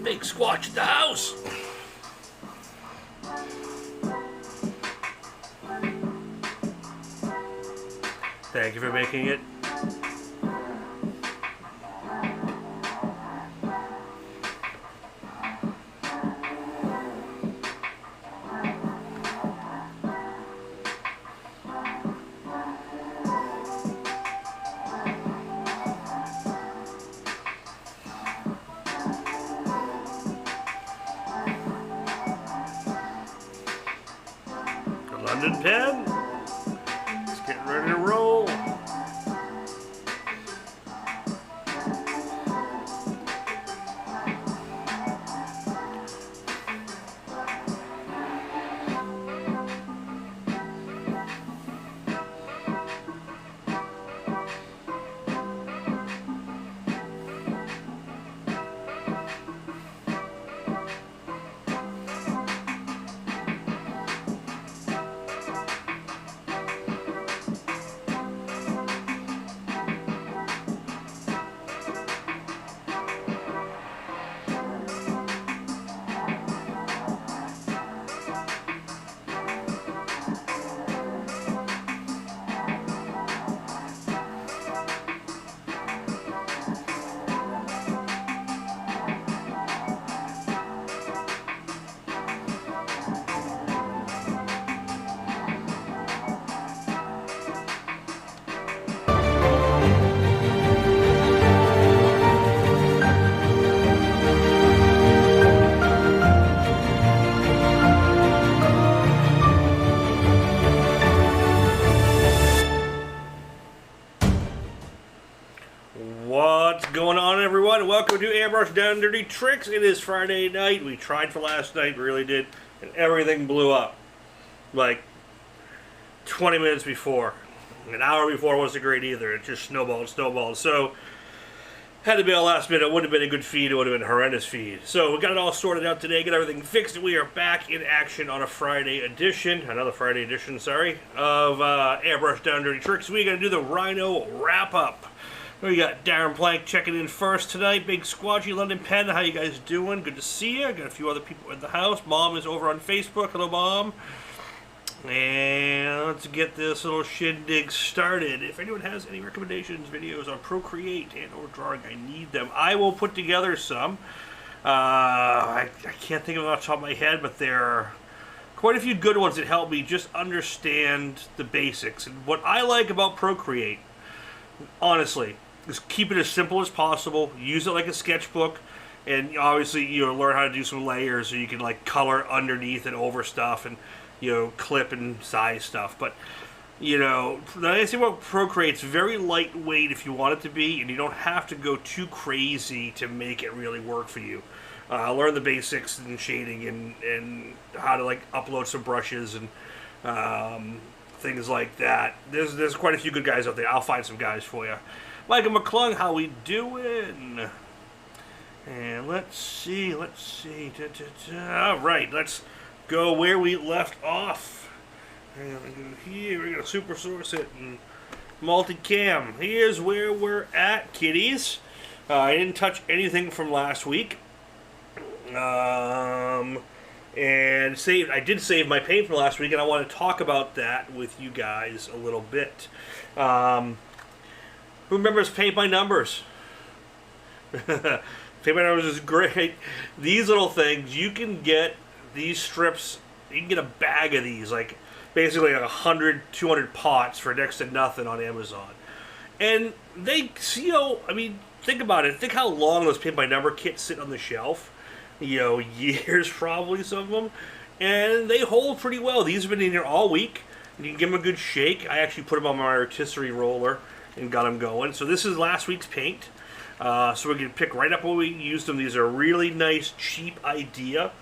Big Squatch at the house. Thank you for making it. London pen. It's getting ready to roll. What's going on, everyone? Welcome to Airbrush Down Dirty Tricks. It is Friday night. We tried for last night, really did, and everything blew up. Like 20 minutes before. An hour before wasn't great either. It just snowballed. So, had to be a last minute. It wouldn't have been a good feed. It would have been a horrendous feed. So, we got it all sorted out today, got everything fixed, and we are back in action on a Friday edition, another Friday edition, sorry, of Airbrush Down Dirty Tricks. We're going to do the Rhino wrap-up. We got Darren Plank checking in first tonight. Big Squatchy, London Pen. How you guys doing? Good to see you. Got a few other people in the house. Mom is over on Facebook. Hello, Mom. And let's get this little shindig started. If anyone has any recommendations, videos on Procreate and or drawing, I need them. I will put together some. I can't think of it off the top of my head, but there are quite a few good ones that help me just understand the basics. And what I like about Procreate, honestly, is keep it as simple as possible. Use it like a sketchbook, and obviously learn how to do some layers so you can like color underneath and over stuff, and clip and size stuff. But the nice thing about Procreate's very lightweight if you want it to be, and you don't have to go too crazy to make it really work for you. Learn the basics and shading and how to like upload some brushes and things like that. There's quite a few good guys out there. I'll find some guys for you. Michael McClung, how we doing? And let's see. All right, let's go where we left off. And go here. We're gonna super source it and multicam. Here's where we're at, kiddies. I didn't touch anything from last week. And I did save my paint from last week, and I want to talk about that with you guys a little bit. Who remembers Paint by Numbers? Paint by Numbers is great. These little things, you can get these strips, you can get a bag of these, like basically like 100, 200 pots for next to nothing on Amazon. And they, I mean, think about it. Think how long those Paint by Number kits sit on the shelf. Years probably, some of them, and they hold pretty well. These have been in here all week, and you can give them a good shake. I actually put them on my rotisserie roller and got them going. So this is last week's paint, so we can pick right up where we used them. These are a really nice, cheap idea,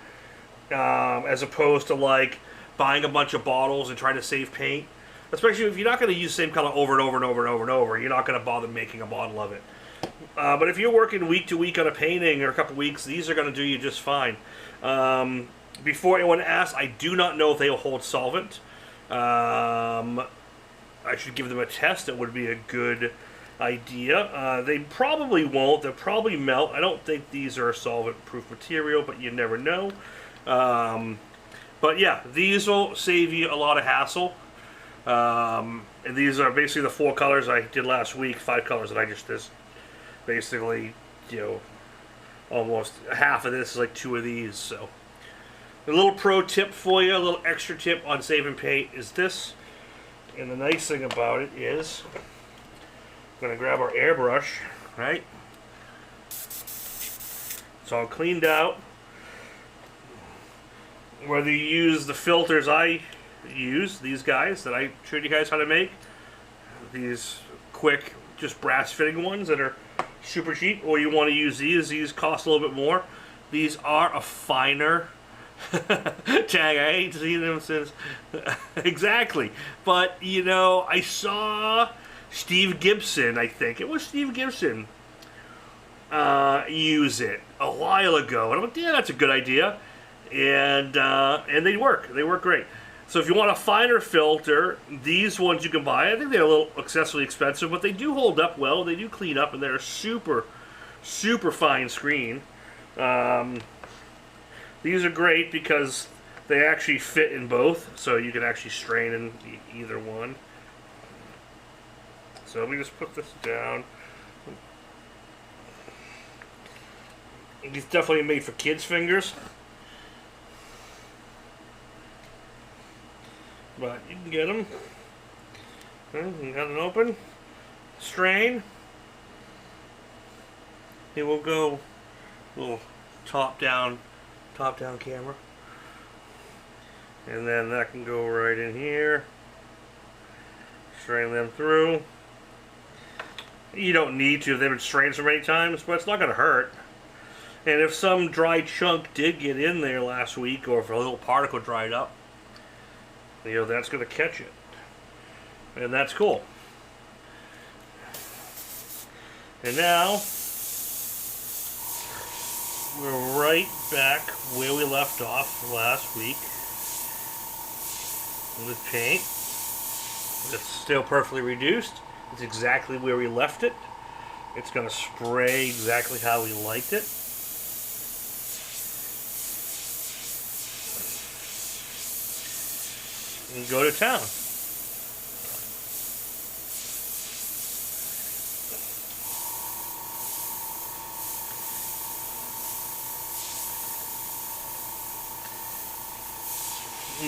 as opposed to like buying a bunch of bottles and trying to save paint. Especially if you're not going to use the same color over and over and over and over and over, you're not going to bother making a bottle of it. But if you're working week to week on a painting or a couple weeks, these are going to do you just fine. Before anyone asks, I do not know if they will hold solvent. I should give them a test. That would be a good idea. They probably won't. They'll probably melt. I don't think these are a solvent-proof material, but you never know. But yeah, these will save you a lot of hassle. And these are basically the 4 colors I did last week, 5 colors that I just did. Basically, you know, almost half of this is like 2 of these. So a little pro tip for you, a little extra tip on saving paint is this. And the nice thing about it is, I'm going to grab our airbrush, right? It's all cleaned out. Whether you use the filters I use, these guys that I showed you guys how to make, these quick, just brass fitting ones that are super cheap, or you want to use these cost a little bit more. These are a finer tag. I hate seeing them since exactly, but you know, I saw Steve Gibson, I think it was Steve Gibson, use it a while ago, and I'm like, yeah, that's a good idea. And they work great. So if you want a finer filter, these ones you can buy. I think they're a little excessively expensive, but they do hold up well. They do clean up, and they're a super fine screen. These are great because they actually fit in both, so you can actually strain in either one. So let me just put this down. It's definitely made for kids' fingers. But you can get them. You got it open. Strain. It will go a little top down camera. And then that can go right in here. Strain them through. You don't need to. They've been strained so many times, but it's not going to hurt. And if some dry chunk did get in there last week, or if a little particle dried up, you know, that's going to catch it. And that's cool. And now, we're right back where we left off last week with paint. It's still perfectly reduced. It's exactly where we left it. It's going to spray exactly how we liked it. And go to town.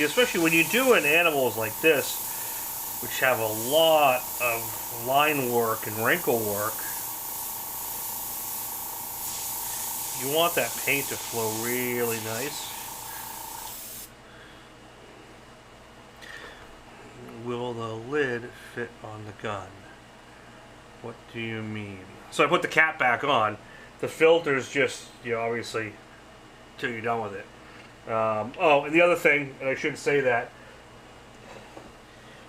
Especially when you're doing animals like this, which have a lot of line work and wrinkle work, you want that paint to flow really nice. Will the lid fit on the gun? What do you mean? So I put the cap back on. The filter's just, you know, obviously, till you're done with it. Oh, and the other thing, and I should say that,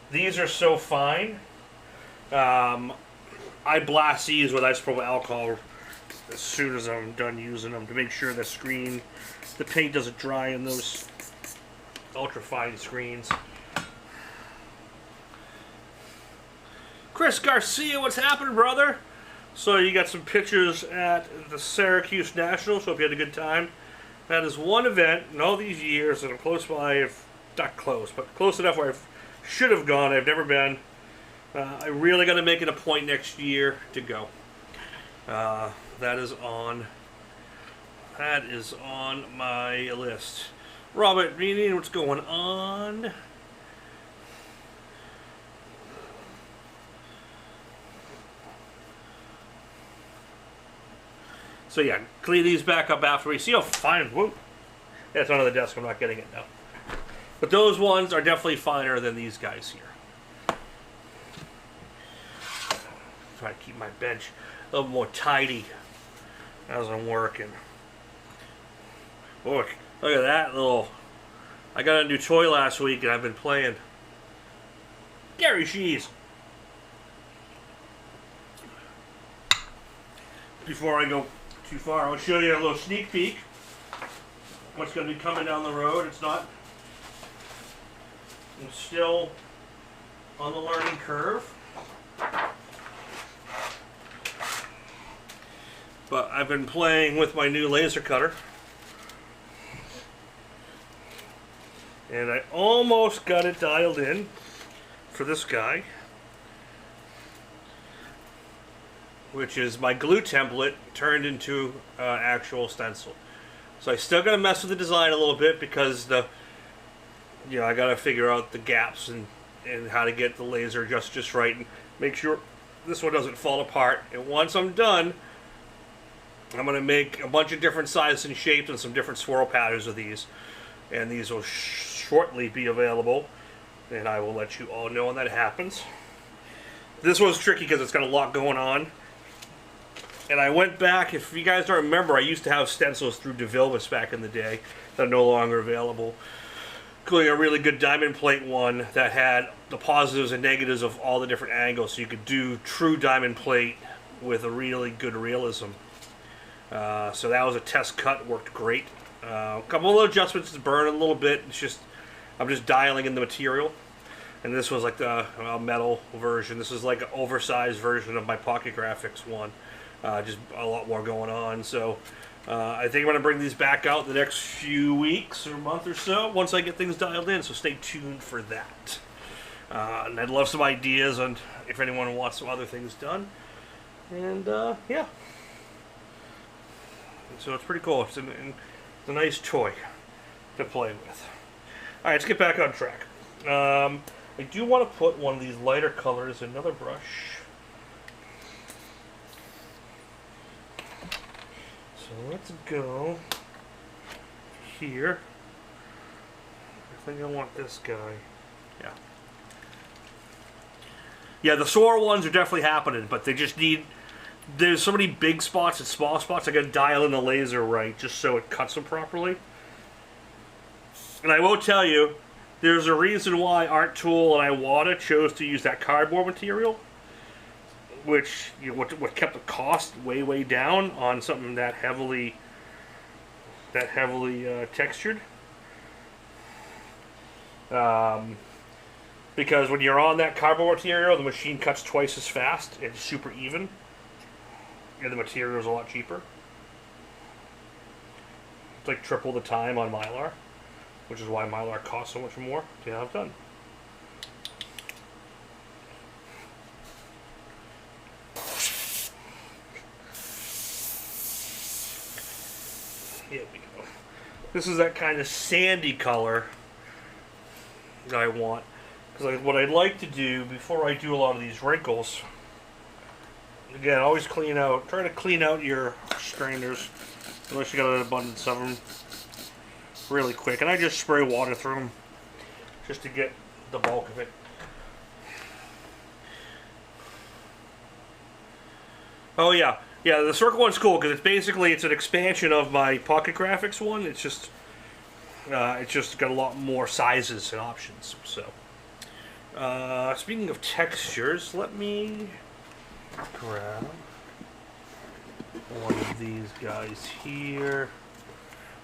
these are so fine. I blast these with isopropyl alcohol as soon as I'm done using them to make sure the paint doesn't dry in those ultra fine screens. Chris Garcia, what's happening, brother? So you got some pictures at the Syracuse Nationals. Hope you had a good time. That is one event in all these years that I'm close by. Not close, but close enough where I should have gone. I've never been. I really got to make it a point next year to go. That is on my list. Robert, reading what's going on. So yeah, clean these back up after we see how fine. Whoa, that's under the desk. I'm not getting it now. But those ones are definitely finer than these guys here. Try to keep my bench a little more tidy as I'm working. Look at that little. I got a new toy last week and I've been playing. Gary Shees. Before I go too far, I'll show you a little sneak peek. What's going to be coming down the road. I'm still on the learning curve. But I've been playing with my new laser cutter. And I almost got it dialed in for this guy, which is my glue template turned into actual stencil. So I still got to mess with the design a little bit because I got to figure out the gaps and how to get the laser just right and make sure this one doesn't fall apart. And once I'm done, I'm going to make a bunch of different sizes and shapes and some different swirl patterns of these. And these will shortly be available. And I will let you all know when that happens. This one's tricky because it's got a lot going on. And I went back, if you guys don't remember, I used to have stencils through DaVinci back in the day that are no longer available. Including a really good diamond plate one that had the positives and negatives of all the different angles. So you could do true diamond plate with a really good realism. So that was a test cut, worked great. A couple of little adjustments to burn a little bit. I'm just dialing in the material. And this was like the metal version. This is like an oversized version of my Pocket Graphics one. Just a lot more going on. So I think I'm going to bring these back out the next few weeks or month or so once I get things dialed in. So stay tuned for that. And I'd love some ideas on if anyone wants some other things done. And yeah. So it's pretty cool. It's a nice toy to play with. Alright, let's get back on track. I do want to put one of these lighter colors in another brush. So let's go here. I think I want this guy. Yeah. Yeah, the swirl ones are definitely happening, but they just need... There's so many big spots and small spots, I gotta dial in the laser right just so it cuts them properly. And I will tell you, there's a reason why Art Tool and Iwata chose to use that cardboard material, which what kept the cost way down on something that heavily textured. Because when you're on that cardboard material, the machine cuts twice as fast. It's super even, and the material is a lot cheaper. It's like triple the time on Mylar, which is why Mylar costs so much more to have done. Here we go. This is that kind of sandy color that I want. Because what I'd like to do before I do a lot of these wrinkles, again, always try to clean out your strainers, unless you got an abundance of them, really quick. And I just spray water through them, just to get the bulk of it. Oh yeah. Yeah, the circle one's cool because it's an expansion of my Pocket Graphics one. It's just got a lot more sizes and options. So, speaking of textures, let me grab one of these guys here.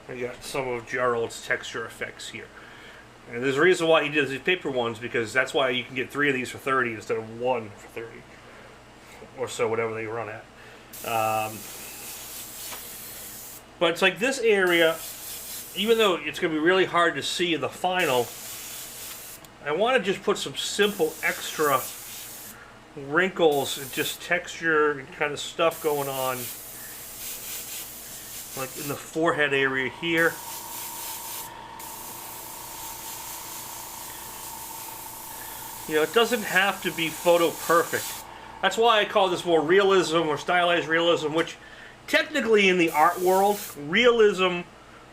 I got some of Gerald's texture effects here, and there's a reason why he does these paper ones, because that's why you can get 3 of these for 30 instead of 1 for 30, or so, whatever they run at. But it's like this area, even though it's going to be really hard to see in the final, I want to just put some simple extra wrinkles and just texture and kind of stuff going on, like in the forehead area here. You know, it doesn't have to be photo perfect. That's why I call this more realism or stylized realism, which technically in the art world, realism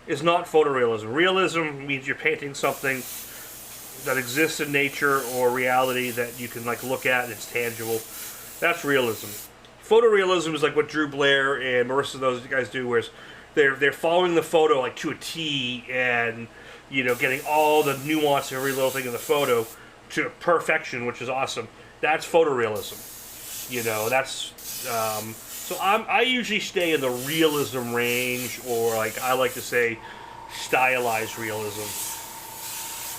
is not photorealism. Realism means you're painting something that exists in nature or reality that you can like look at and it's tangible. That's realism. Photorealism is like what Drew Blair and Marissa, those guys do, where they're following the photo like to a T, and you know, getting all the nuance of every little thing in the photo to perfection, which is awesome. That's photorealism. You know, that's so I usually stay in the realism range, or like I like to say, stylized realism.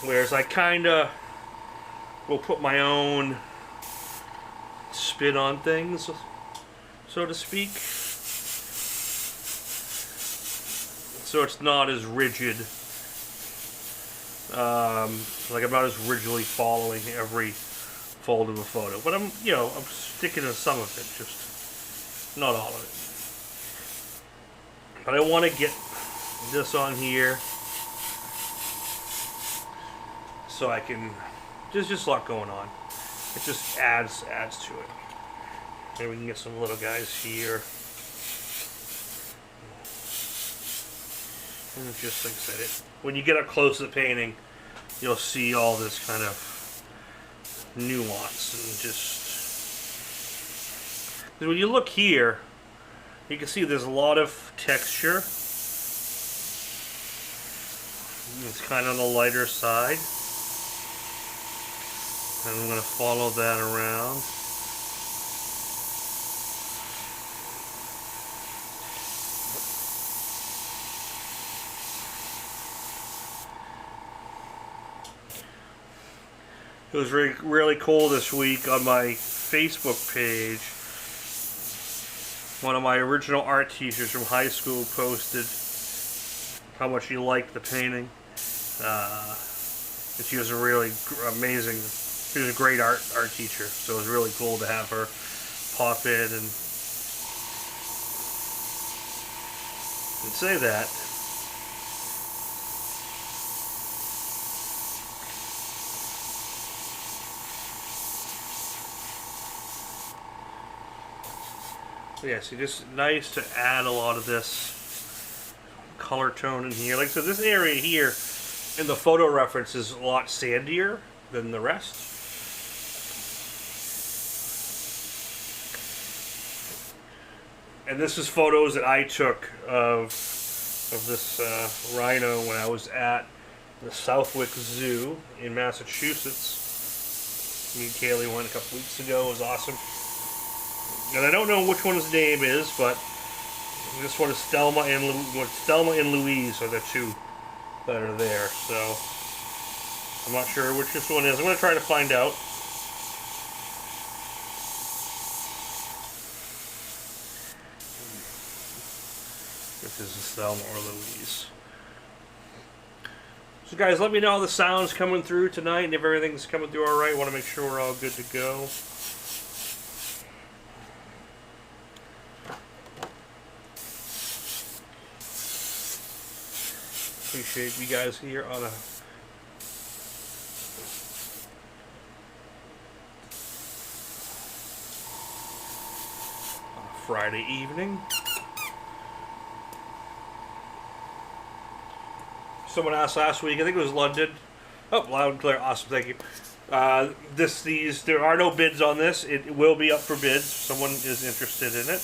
Whereas I kind of will put my own spin on things, so to speak. so it's not as rigid. Like I'm not as rigidly following every fold of a photo, but I'm sticking to some of it, just not all of it. But I want to get this on here so I can. There's just a lot going on. It just adds to it. And we can get some little guys here. And just like I said, when you get up close to the painting, you'll see all this kind of nuance and just. Because when you look here, you can see there's a lot of texture. It's kind of on the lighter side. And I'm going to follow that around. It was really cool this week on my Facebook page. One of my original art teachers from high school posted how much he liked the painting. And she was a really amazing. She was a great art teacher, so it was really cool to have her pop in and say that. So yeah, so just nice to add a lot of this color tone in here. Like, so this area here in the photo reference is a lot sandier than the rest. And this is photos that I took of this rhino when I was at the Southwick Zoo in Massachusetts. Me and Kaylee went a couple weeks ago. It was awesome. And I don't know which one his name is, but this one is Thelma and Louise are the two that are there. So I'm not sure which this one is. I'm going to try to find out. If this is Thelma or Louise. So guys, let me know how the sound's coming through tonight and if everything's coming through alright. I want to make sure we're all good to go. Appreciate you guys here on a Friday evening. Someone asked last week, I think it was London. Oh, loud and clear. Awesome, thank you. There are no bids on this. It will be up for bids. Someone is interested in it.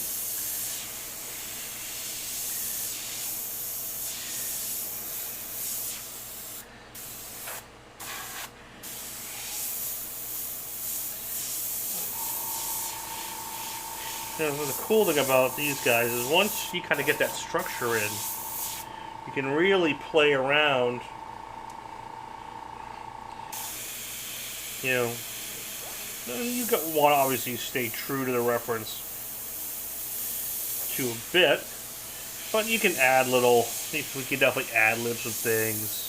Now, the cool thing about these guys is once you kind of get that structure in, you can really play around, you want to obviously stay true to the reference to a bit, but you can add little, we can definitely add libs of things.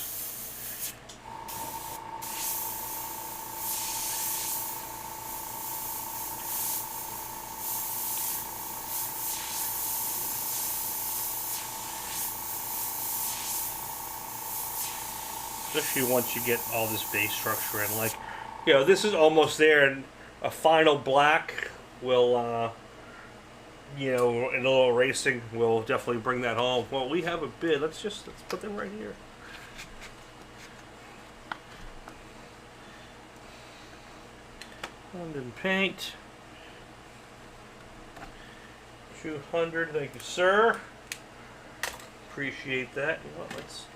Especially once you get all this base structure in. Like, this is almost there, and a final black will, and a little erasing will definitely bring that home. Well, we have a bid. Let's put them right here. London paint. 200. Thank you, sir. Appreciate that. You know what,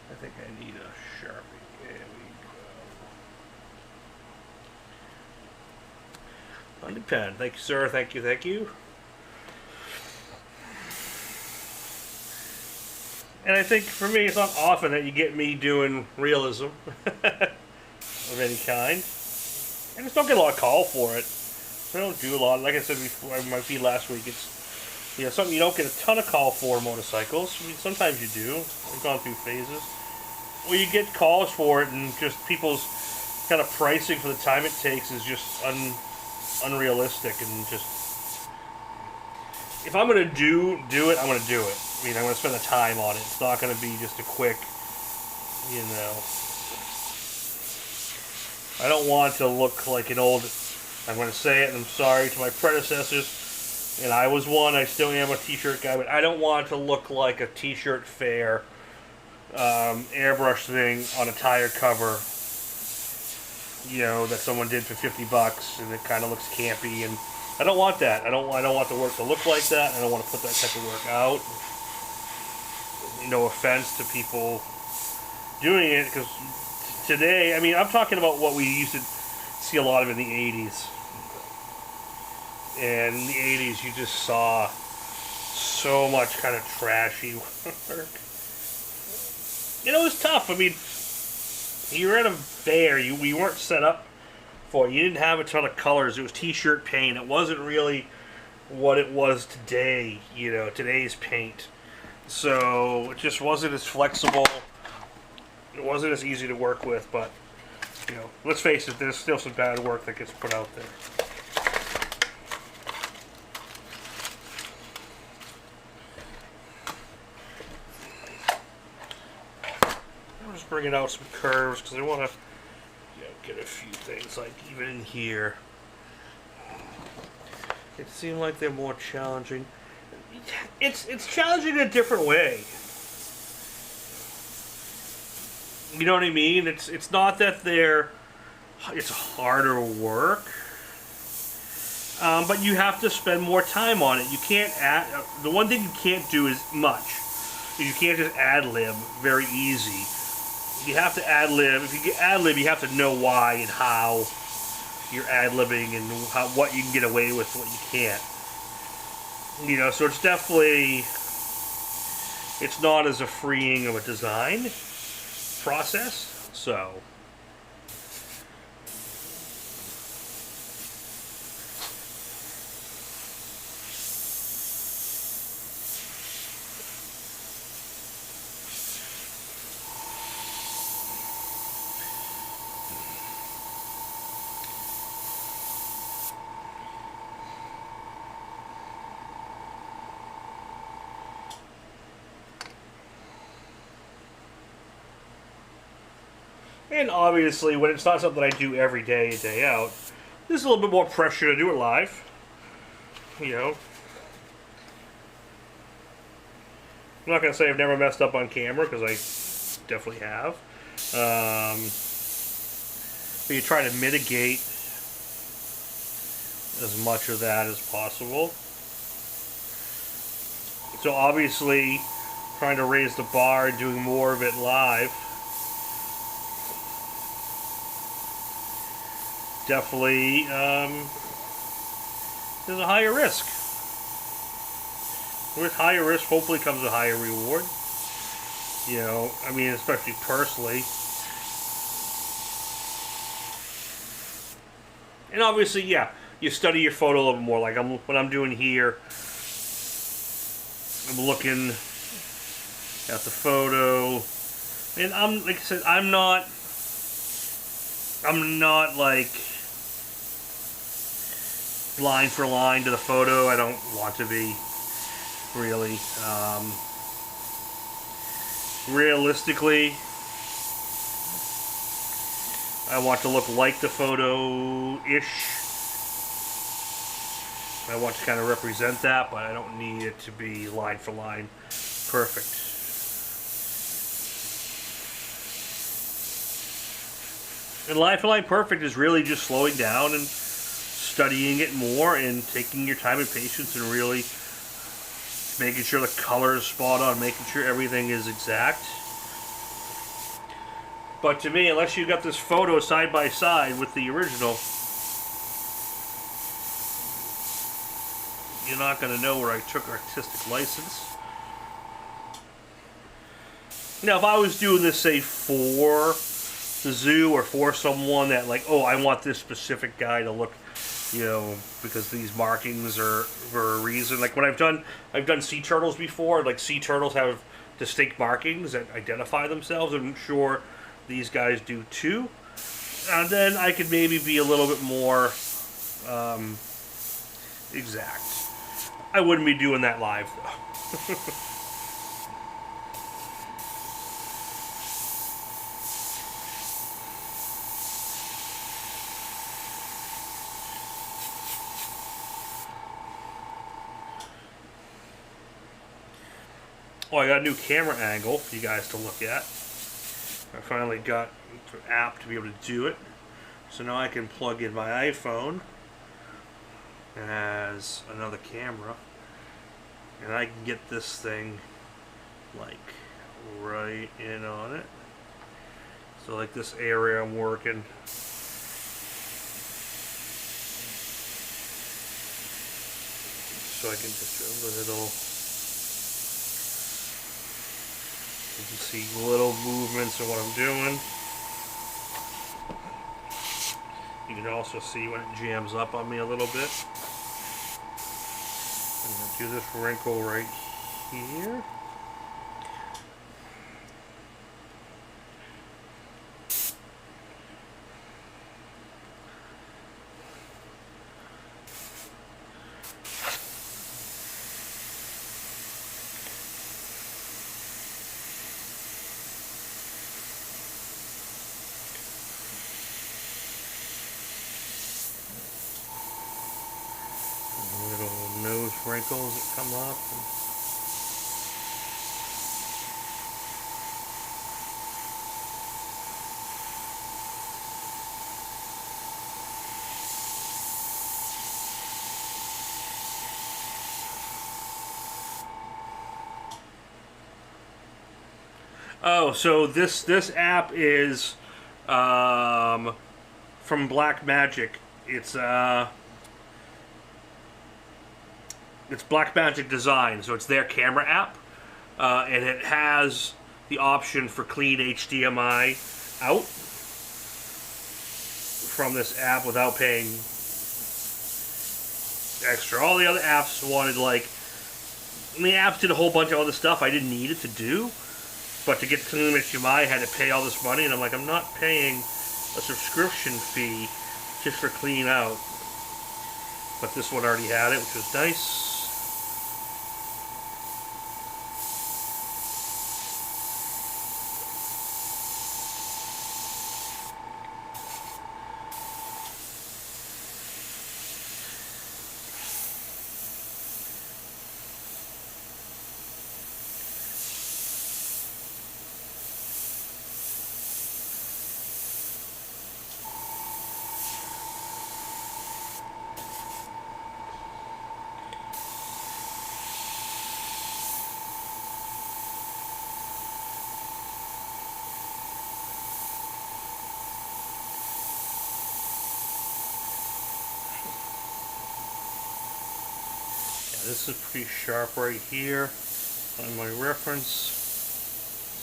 I think I need a Sharpie. There we go. London pen. Thank you, sir. Thank you, thank you. And I think for me, it's not often that you get me doing realism of any kind. I just don't get a lot of call for it. So I don't do a lot. Like I said before, my feed last week, it's You know, something you don't get a ton of call for motorcycles. I mean, sometimes you do. I've gone through phases. Well, you get calls for it, and just people's kind of pricing for the time it takes is just unrealistic, and just, if I'm going to do it, I'm going to do it. I mean, I'm going to spend the time on it. It's not going to be just a quick, you know. I don't want to look like an old, I'm going to say it, and I'm sorry to my predecessors, and I was one, I still am a t-shirt guy, but I don't want to look like a t-shirt fair airbrush thing on a tire cover, you know, that someone did for $50, and it kind of looks campy, and I don't want that. I don't want the work to look like that. I don't want to put that type of work out. No offense to people doing it, because today, I mean, I'm talking about what we used to see a lot of in the 80s. And in the 80s, you just saw so much kind of trashy work. You know, it was tough. I mean, you were at a fair. We weren't set up for it. You didn't have a ton of colors. It was t-shirt paint. It wasn't really what it was today, you know, today's paint. So it just wasn't as flexible. It wasn't as easy to work with, but, you know, let's face it, there's still some bad work that gets put out there. I'm just bringing out some curves because I want to, you know, get a few things, like even in here. It seemed like they're more challenging. It's challenging in a different way. You know what I mean? It's not that it's harder work, but you have to spend more time on it. You can't add. The one thing you can't do is much. You can't just ad lib very easy. You have to ad lib. If you get ad lib, you have to know why and how you're ad libbing and what you can get away with, what you can't. You know, so it's definitely, it's not as a freeing of a design process, so. And obviously, when it's not something I do every day, day out, there's a little bit more pressure to do it live. You know. I'm not going to say I've never messed up on camera, because I definitely have. But you try to mitigate as much of that as possible. So obviously, trying to raise the bar, doing more of it live, definitely there's a higher risk. With higher risk, hopefully comes a higher reward. You know, I mean, especially personally. And obviously, yeah, you study your photo a little bit more. Like what I'm doing here, I'm looking at the photo, and like I said, I'm not like line for line to the photo. I don't want to be, really. Realistically, I want to look like the photo-ish. I want to kind of represent that, but I don't need it to be line for line perfect. And line for line perfect is really just slowing down and studying it more and taking your time and patience and really making sure the color is spot on, making sure everything is exact. But to me, unless you got this photo side by side with the original, you're not going to know where I took artistic license. Now, if I was doing this, say, for the zoo or for someone that, like, oh, I want this specific guy to look, you know, because these markings are for a reason. Like when I've done sea turtles before. Like sea turtles have distinct markings that identify themselves. I'm sure these guys do too. And then I could maybe be a little bit more exact. I wouldn't be doing that live though. Oh, I got a new camera angle for you guys to look at. I finally got an app to be able to do it. So now I can plug in my iPhone as another camera. And I can get this thing like right in on it. So like this area I'm working. So I can just do a little. You can see little movements of what I'm doing. You can also see when it jams up on me a little bit. I'm going to do this wrinkle right here. Nose wrinkles that come up. Oh, so this app is from Blackmagic. It's Blackmagic Design, so it's their camera app, and it has the option for clean HDMI out from this app without paying extra. All the other apps wanted like, the apps did a whole bunch of other stuff I didn't need it to do, but to get clean HDMI I had to pay all this money, and I'm like, I'm not paying a subscription fee just for clean out. But this one already had it, which was nice. This is pretty sharp right here on my reference,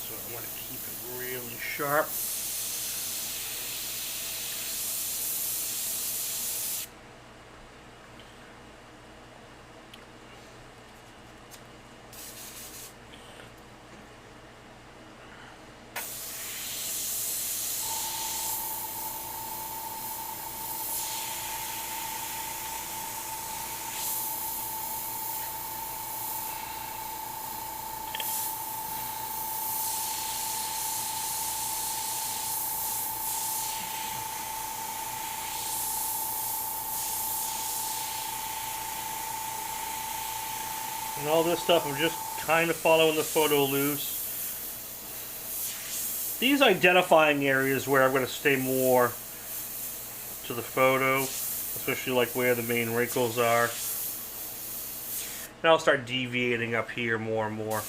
so I want to keep it really sharp. And all this stuff, I'm just kind of following the photo loose. These identifying areas where I'm going to stay more to the photo, especially like where the main wrinkles are. And I'll start deviating up here more and more.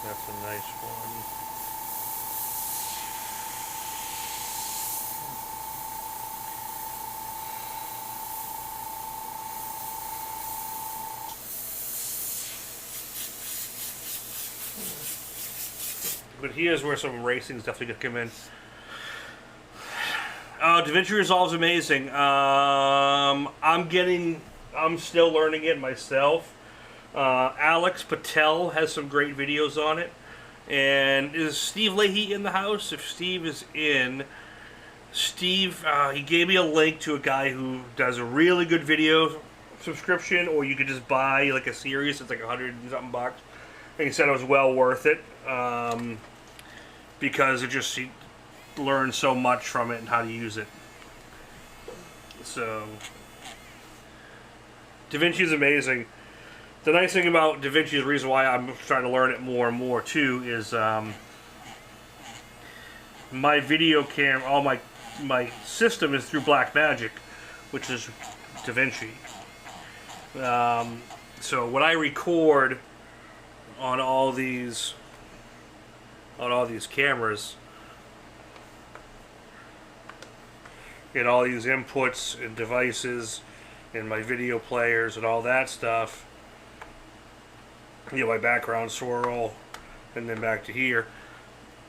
That's a nice one. But here's where some racing is definitely going to come in. DaVinci Resolve is amazing. I'm still learning it myself. Alex Patel has some great videos on it. And is Steve Leahy in the house? If Steve is in, Steve, he gave me a link to a guy who does a really good video subscription, or you could just buy like a series. It's like $100 and something bucks. And he said it was well worth it because it just he learned so much from it and how to use it. So DaVinci is amazing. The nice thing about DaVinci, the reason why I'm trying to learn it more and more too, is my video cam, all my system is through Blackmagic, which is DaVinci. So when I record on all these cameras and all these inputs and devices and my video players and all that stuff, you know, my background swirl and then back to here,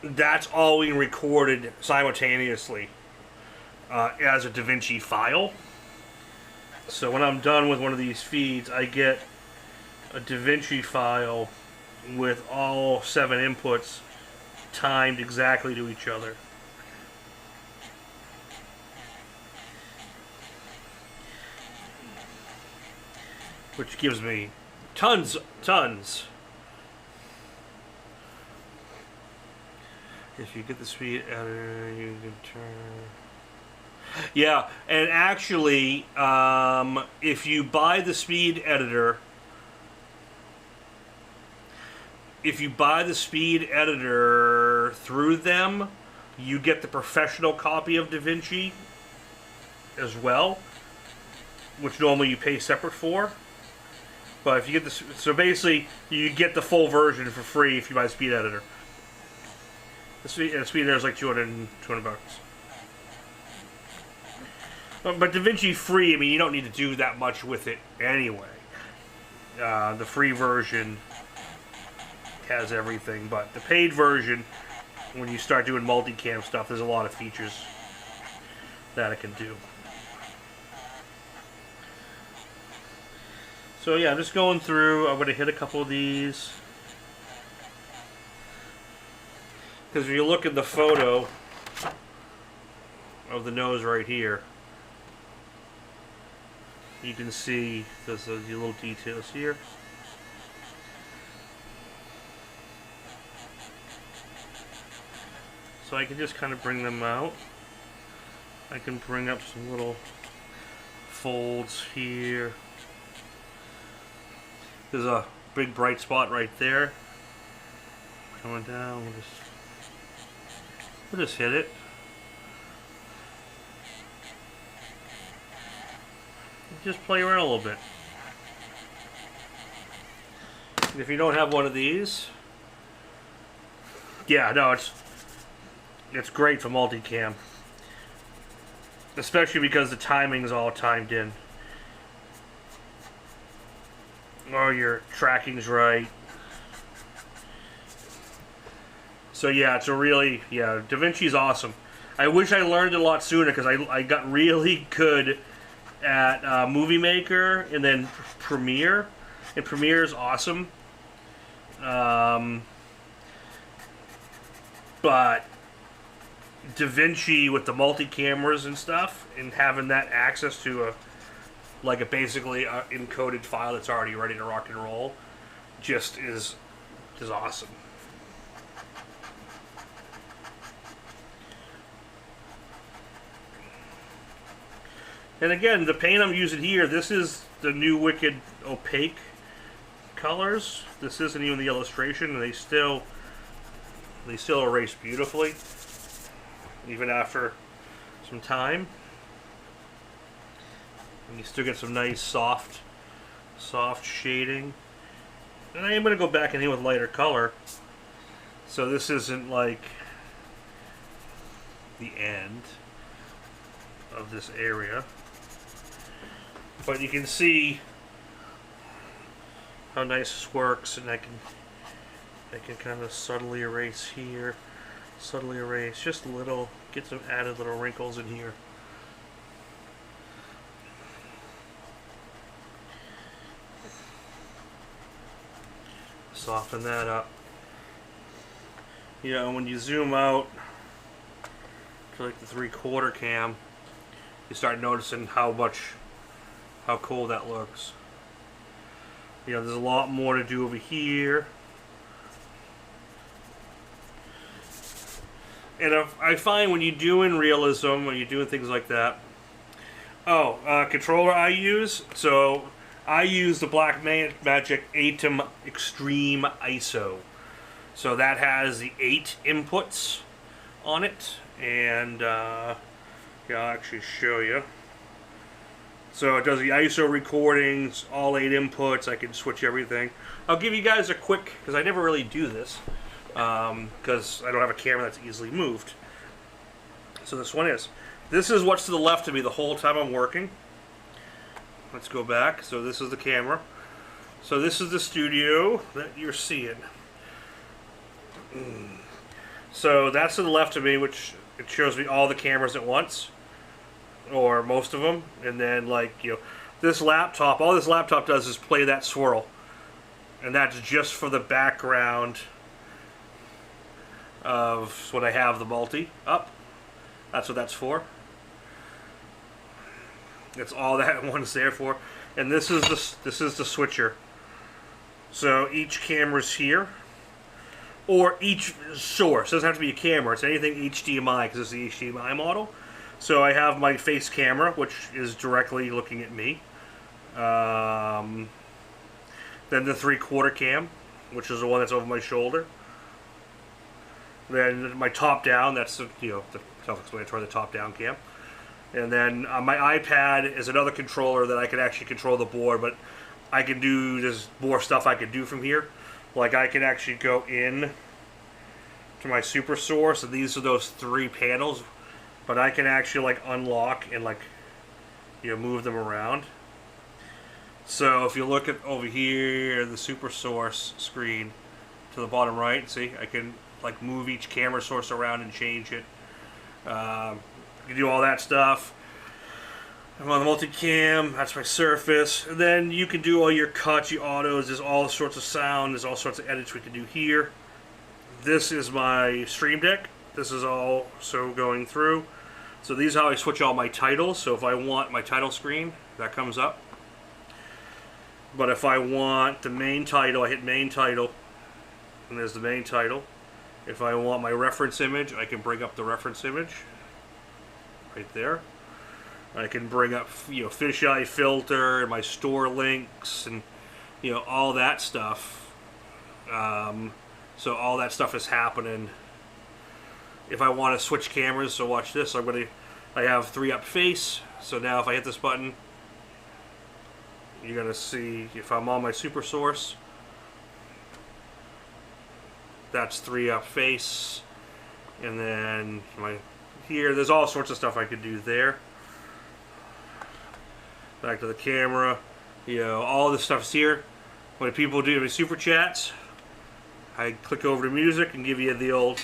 that's all being recorded simultaneously as a DaVinci file. So when I'm done with one of these feeds, I get a DaVinci file with all 7 inputs timed exactly to each other. Which gives me tons. If you get the speed editor, you can turn... Yeah, and actually, if you buy the speed editor, through them, you get the professional copy of DaVinci as well, which normally you pay separate for. But if you get this, so basically you get the full version for free if you buy the speed editor. The speed editor is like 200 bucks. But DaVinci free, I mean, you don't need to do that much with it anyway. The free version has everything, but the paid version, when you start doing multicam stuff, there's a lot of features that it can do. So yeah, I'm just going through. I'm going to hit a couple of these. Because if you look at the photo of the nose right here, you can see there's the little details here. So I can just kind of bring them out. I can bring up some little folds here. There's a big bright spot right there. Coming down, we'll just hit it. Just play around a little bit. And if you don't have one of these, yeah, no, it's great for multicam, especially because the timing's all timed in. Or your tracking's right. So yeah, it's a really, yeah, DaVinci's awesome. I wish I learned it a lot sooner because I got really good at Movie Maker and then Premiere. And Premiere is awesome. But DaVinci with the multi-cameras and stuff and having that access to basically encoded file that's already ready to rock and roll just is awesome. And again, the paint I'm using here, this is the new Wicked Opaque colors. This isn't even the illustration, and they still erase beautifully, even after some time. And you still get some nice soft shading. And I am going to go back in here with lighter color, so this isn't like the end of this area. But you can see how nice this works, and I can I can kind of subtly erase here, subtly erase, just a little, get some added little wrinkles in here. Soften that up. You know, when you zoom out to like the 3/4 cam, you start noticing how cool that looks. You know, there's a lot more to do over here. And I find when you're doing realism, when you're doing things like that, controller I use, so I use the Blackmagic Atom Extreme ISO. So that has the 8 inputs on it, and yeah, I'll actually show you. So it does the ISO recordings, all 8 inputs. I can switch everything. I'll give you guys a quick, because I never really do this, because I don't have a camera that's easily moved. So this one is. This is what's to the left of me the whole time I'm working. Let's go back. So this is the camera. So this is the studio that you're seeing. So that's to the left of me, which it shows me all the cameras at once, or most of them. And then, like, you know, this laptop, all this laptop does is play that swirl, and that's just for the background of when I have the multi up. That's what that's for. That's all that one's there for. And this is the switcher. So each camera's here, or each source. It doesn't have to be a camera. It's anything HDMI, because it's the HDMI model. So I have my face camera, which is directly looking at me. Then the 3/4 cam, which is the one that's over my shoulder. Then my top down, that's the, you know, the self-explanatory, the top down cam. And then my iPad is another controller that I can actually control the board, but I can do, there's more stuff I can do from here. Like I can actually go in to my super source, and these are those 3 panels, but I can actually like unlock and like, you know, move them around. So if you look at over here, the super source screen to the bottom right, see, I can like move each camera source around and change it. You do all that stuff. I'm on the multicam, that's my surface. And then you can do all your cuts, your autos, there's all sorts of sound, there's all sorts of edits we can do here. This is my Stream Deck. This is also going through. So these are how I switch all my titles. So if I want my title screen, that comes up. But if I want the main title, I hit main title, and there's the main title. If I want my reference image, I can bring up the reference image right there. I can bring up, you know, fisheye filter and my store links and, you know, all that stuff. So all that stuff is happening. If I want to switch cameras, so watch this. I have 3-up face. So now if I hit this button, you're gonna see if I'm on my super source. That's 3-up face, and then here. There's all sorts of stuff I could do there. Back to the camera, you know, all this stuff's here. When people do my super chats, I click over to music and give you the old,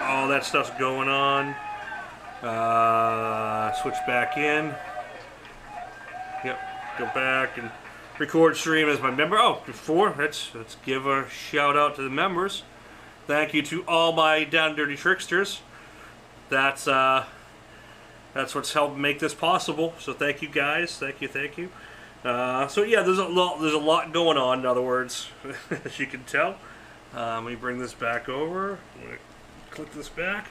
all that stuff's going on. Switch back in. Yep, go back and record stream as my member. Oh, before, let's give a shout out to the members. Thank you to all my Down and Dirty Tricksters. That's what's helped make this possible. So thank you guys. Thank you. So yeah, there's a lot going on. In other words, as you can tell. Let me bring this back over. I'm gonna click this back.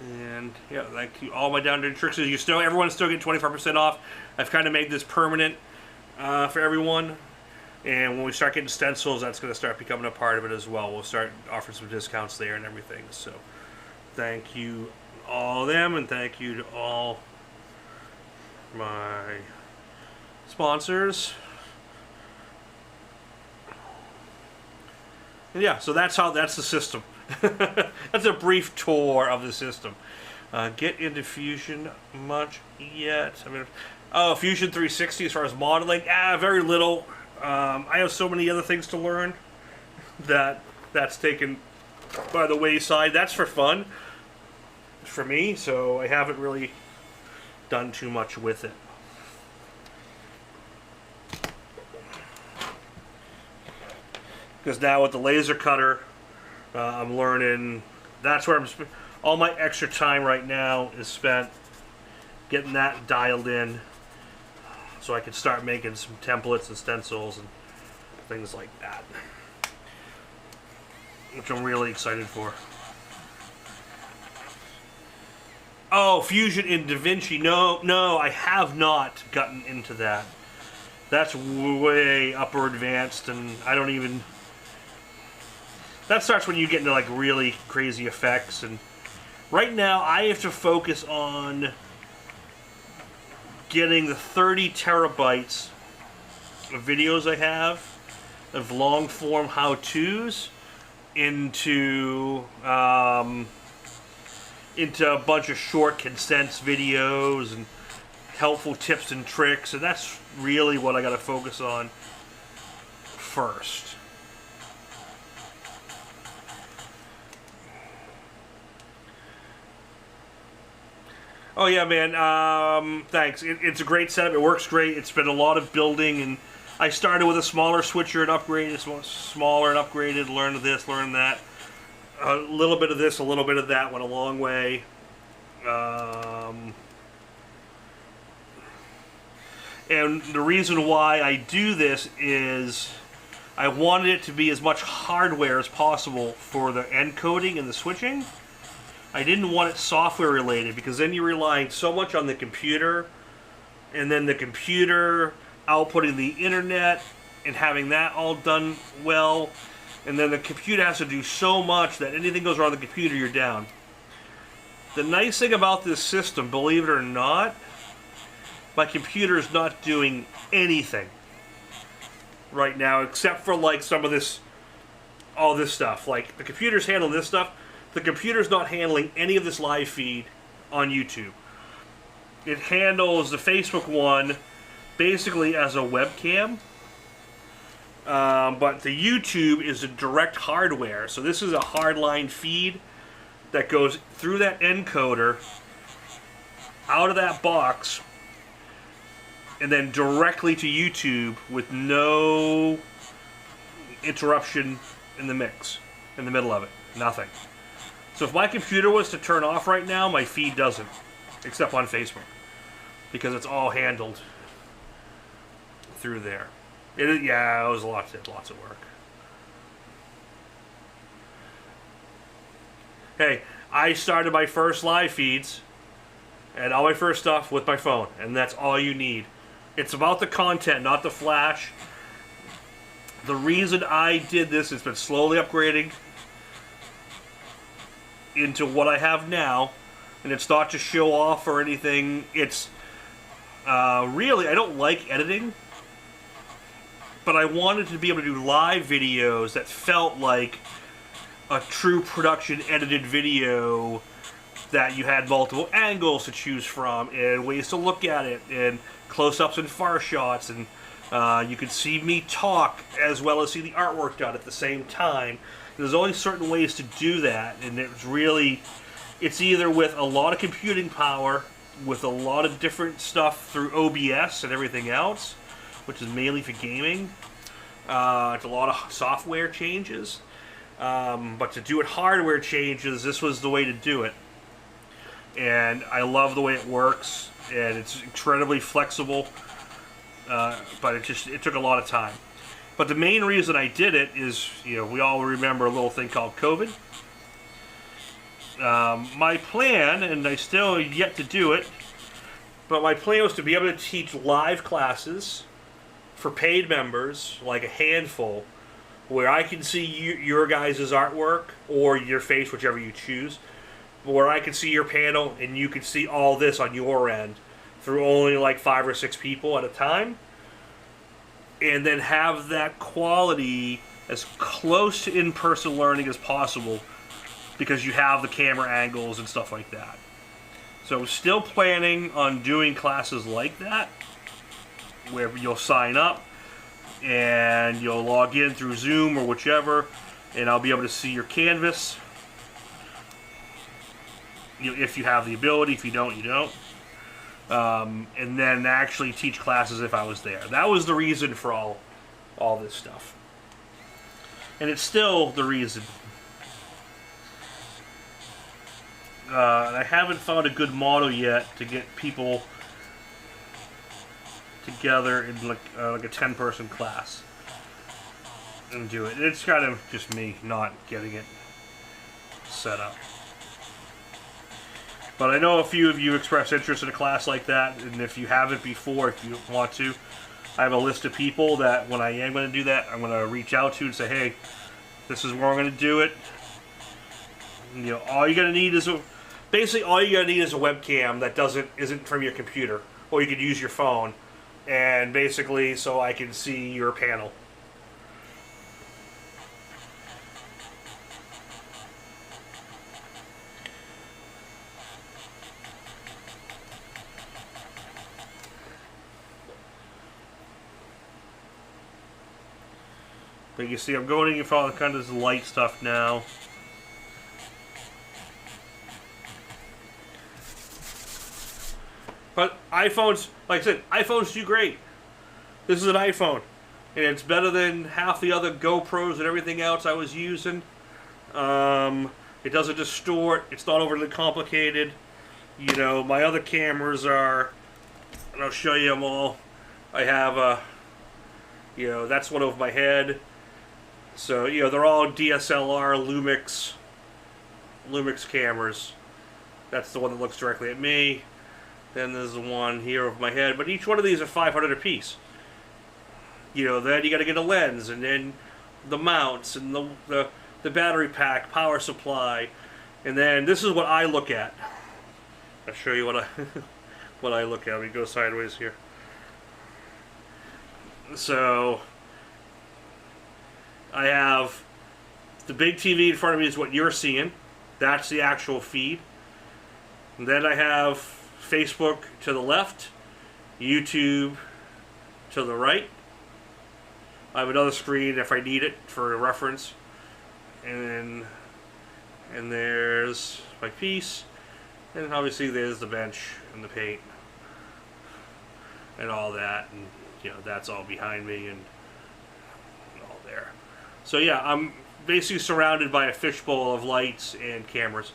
And yeah, thank you all my Down and Dirty Tricksters. Everyone's still getting 25% off. I've kind of made this permanent for everyone. And when we start getting stencils, that's going to start becoming a part of it as well. We'll start offering some discounts there and everything. So thank you all of them, and thank you to all my sponsors. And yeah, so that's the system. That's a brief tour of the system. Get into Fusion much yet? I mean, Oh, Fusion 360 as far as modeling? Very little. I have so many other things to learn that's taken by the wayside. That's for fun for me, so I haven't really done too much with it. Because now with the laser cutter, I'm learning. That's where all my extra time right now is spent getting that dialed in, so I can start making some templates and stencils and things like that, which I'm really excited for. Oh, Fusion in DaVinci. No, I have not gotten into that. That's way upper advanced, and I don't even... That starts when you get into like really crazy effects, and right now I have to focus on getting the 30 terabytes of videos I have of long form how-tos into a bunch of short condensed videos and helpful tips and tricks, and that's really what I got to focus on first. Oh yeah, man, thanks. It's a great setup. It works great. It's been a lot of building, and I started with a smaller switcher and upgraded, smaller and upgraded, learned this, learned that. A little bit of this, a little bit of that went a long way. And the reason why I do this is I wanted it to be as much hardware as possible for the encoding and the switching. I didn't want it software related, because then you're relying so much on the computer, and then the computer outputting the internet and having that all done well, and then the computer has to do so much that anything goes wrong with the computer, you're down. The nice thing about this system, believe it or not, my computer is not doing anything right now except for like some of this, all this stuff. Like the computer's handling this stuff. The computer's not handling any of this live feed on YouTube. It handles the Facebook one basically as a webcam, but the YouTube is a direct hardware. So this is a hardline feed that goes through that encoder, out of that box, and then directly to YouTube with no interruption in the mix, in the middle of it. Nothing. So if my computer was to turn off right now, my feed doesn't, except on Facebook, because it's all handled through there. Yeah, it was lots of work. Hey, I started my first live feeds and all my first stuff with my phone, and that's all you need. It's about the content, not the flash. The reason I did this, it's been slowly upgrading into what I have now, and it's not to show off or anything. It's really, I don't like editing, but I wanted to be able to do live videos that felt like a true production edited video, that you had multiple angles to choose from and ways to look at it and close-ups and far shots, and you could see me talk as well as see the artwork done at the same time. There's only certain ways to do that, and it's either with a lot of computing power, with a lot of different stuff through OBS and everything else, which is mainly for gaming. It's a lot of software changes, but to do it hardware changes, this was the way to do it. And I love the way it works, and it's incredibly flexible, but it took a lot of time. But the main reason I did it is, we all remember a little thing called COVID. My plan, and I still yet to do it, but my plan was to be able to teach live classes for paid members, like a handful, where I can see your guys' artwork, or your face, whichever you choose, where I can see your panel, and you can see all this on your end, through only like 5 or 6 people at a time. And then have that quality as close to in-person learning as possible, because you have the camera angles and stuff like that. So I'm still planning on doing classes like that, where you'll sign up and you'll log in through Zoom or whichever, and I'll be able to see your canvas. If you have the ability, if you don't, you don't. And then actually teach classes if I was there. That was the reason for all this stuff. And it's still the reason. I haven't found a good model yet to get people together in like a 10-person class and do it. It's kind of just me not getting it set up. But I know a few of you expressed interest in a class like that, and if you haven't before, if you want to, I have a list of people that when I am going to do that, I'm going to reach out to and say, hey, this is where I'm going to do it. You know, all you got to need is basically all you got to need is a webcam that isn't from your computer, or you could use your phone, and basically so I can see your panel. But you see, I'm going in for all kind of this light stuff now. But iPhones, like I said, iPhones do great. This is an iPhone, and it's better than half the other GoPros and everything else I was using. It doesn't distort. It's not overly complicated. You know, my other cameras are, and I'll show you them all. I have a, you know, that's one over my head. So, you know, they're all DSLR Lumix cameras. That's the one that looks directly at me. Then there's the one here over my head. But each one of these are $500 a piece. You know, then you got to get a lens, and then the mounts, and the battery pack, power supply. And then this is what I look at. I'll show you what I what I look at. Let me go sideways here. So I have the big TV in front of me is what you're seeing. That's the actual feed. And then I have Facebook to the left, YouTube to the right. I have another screen if I need it for a reference. And there's my piece. And obviously there's the bench and the paint and all that. And you know, that's all behind me and all there. So yeah, I'm basically surrounded by a fishbowl of lights and cameras.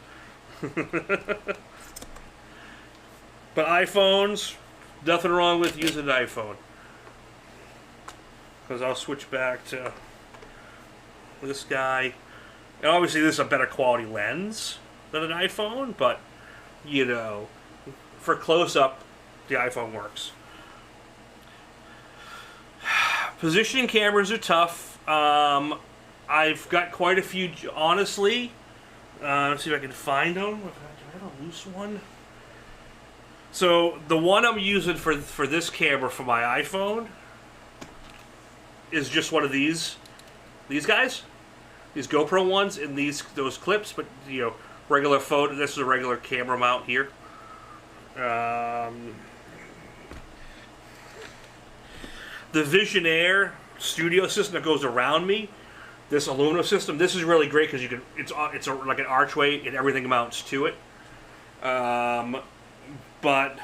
But iPhones, nothing wrong with using an iPhone. Because I'll switch back to this guy. And obviously this is a better quality lens than an iPhone, but, you know, for close-up, the iPhone works. Positioning cameras are tough. I've got quite a few, honestly. Let's see if I can find them. Do I have a loose one? So the one I'm using for this camera for my iPhone is just one of these guys, these GoPro ones, and those clips. But you know, regular photo. This is a regular camera mount here. The Visionaire studio system that goes around me. This aluminum system. This is really great because you can. It's like an archway and everything mounts to it. But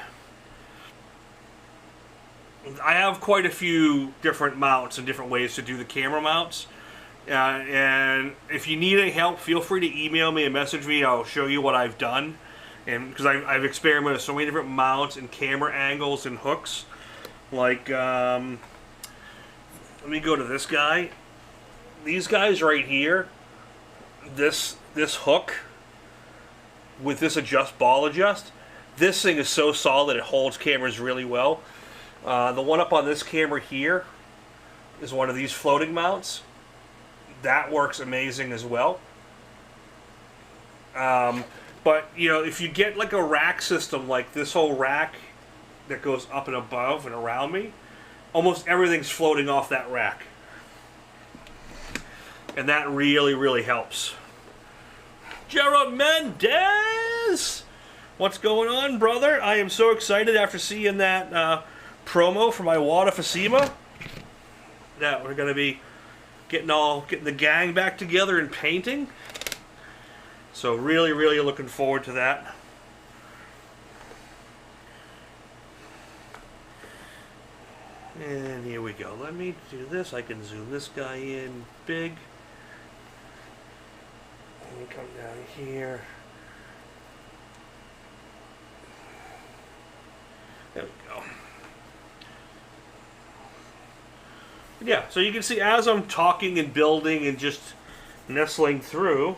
I have quite a few different mounts and different ways to do the camera mounts. And if you need any help, feel free to email me and message me. I'll show you what I've done. And because I've experimented with so many different mounts and camera angles and hooks. Like, let me go to this guy. These guys right here. This hook with this ball adjust. This thing is so solid it holds cameras really well. The one up on this camera here is one of these floating mounts. That works amazing as well. But, you know, if you get like a rack system, like this whole rack that goes up and above and around me, almost everything's floating off that rack. And that really, really helps. Gerald Mendez! What's going on, brother? I am so excited after seeing that promo for my Wada Fasima that we're going to be getting the gang back together and painting. So really, really looking forward to that. And here we go. Let me do this. I can zoom this guy in big. Let me come down here. There we go. Yeah, so you can see as I'm talking and building and just nestling through,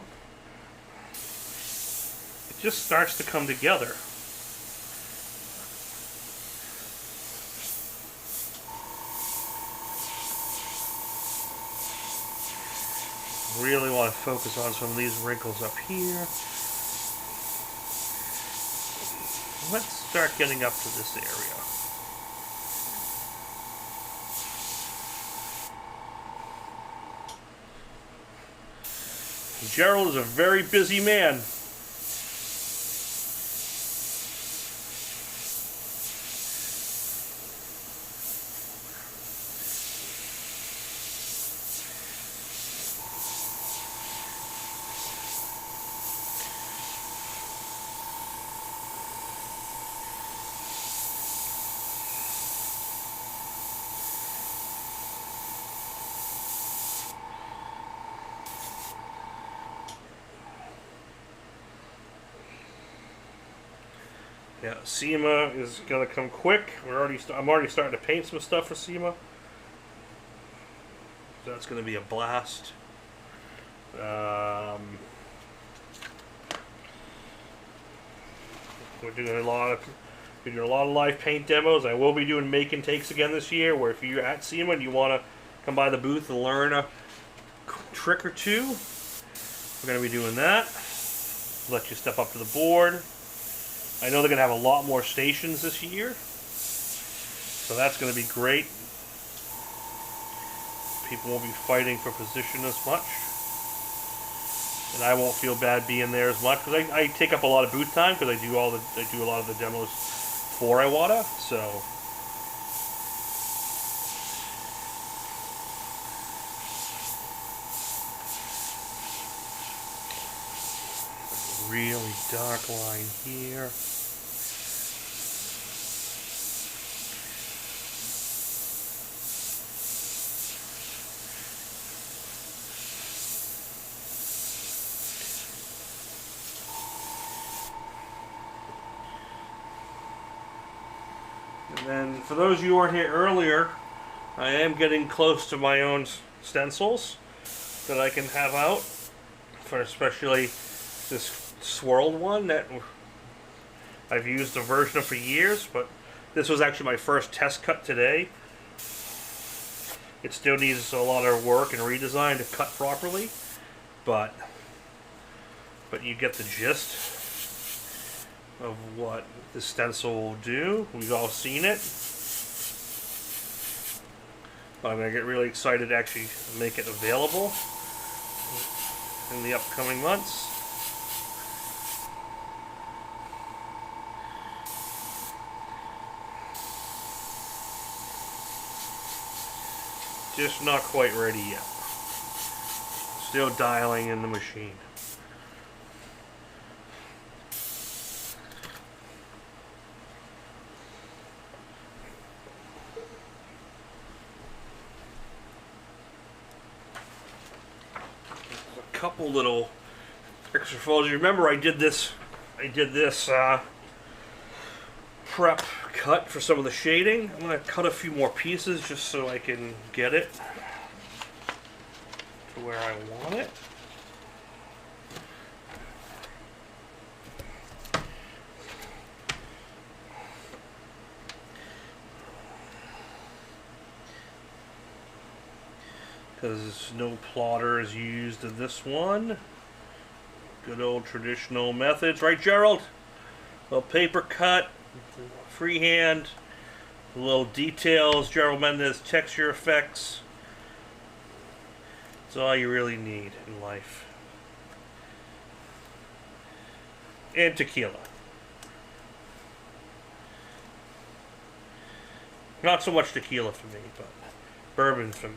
it just starts to come together. Really want to focus on some of these wrinkles up here. Let's start getting up to this area. Gerald is a very busy man. Yeah, SEMA is gonna come quick. I'm already starting to paint some stuff for SEMA. So that's gonna be a blast. We're doing a lot of live paint demos. I will be doing make and takes again this year. Where if you're at SEMA and you want to come by the booth and learn a trick or two, we're gonna be doing that. Let you step up to the board. I know they're going to have a lot more stations this year, so that's going to be great. People won't be fighting for position as much, and I won't feel bad being there as much because I take up a lot of booth time because I do a lot of the demos for Iwata. So really dark line here. And then, for those of you who weren't here earlier, I am getting close to my own stencils that I can have out, for especially this swirled one that I've used a version of for years, but this was actually my first test cut today. It still needs a lot of work and redesign to cut properly, but you get the gist of what the stencil will do. We've all seen it. But I'm going to get really excited to actually make it available in the upcoming months. Just not quite ready yet. Still dialing in the machine. Couple little extra folds. You remember I did this prep cut for some of the shading. I'm going to cut a few more pieces just so I can get it to where I want it. Because no plotter is used in this one. Good old traditional methods, right, Gerald? A little paper cut, freehand, little details, Gerald Mendez texture effects. That's all you really need in life. And tequila. Not so much tequila for me, but bourbon for me.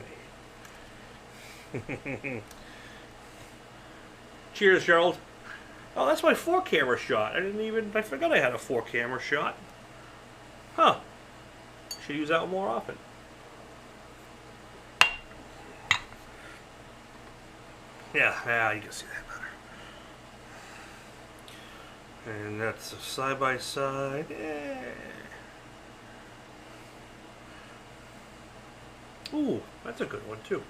Cheers, Gerald. Oh, that's my 4-camera shot. I forgot I had a 4-camera shot. Huh. Should use that one more often. Yeah, you can see that better. And that's a side-by-side. Yeah. Ooh, that's a good one, too.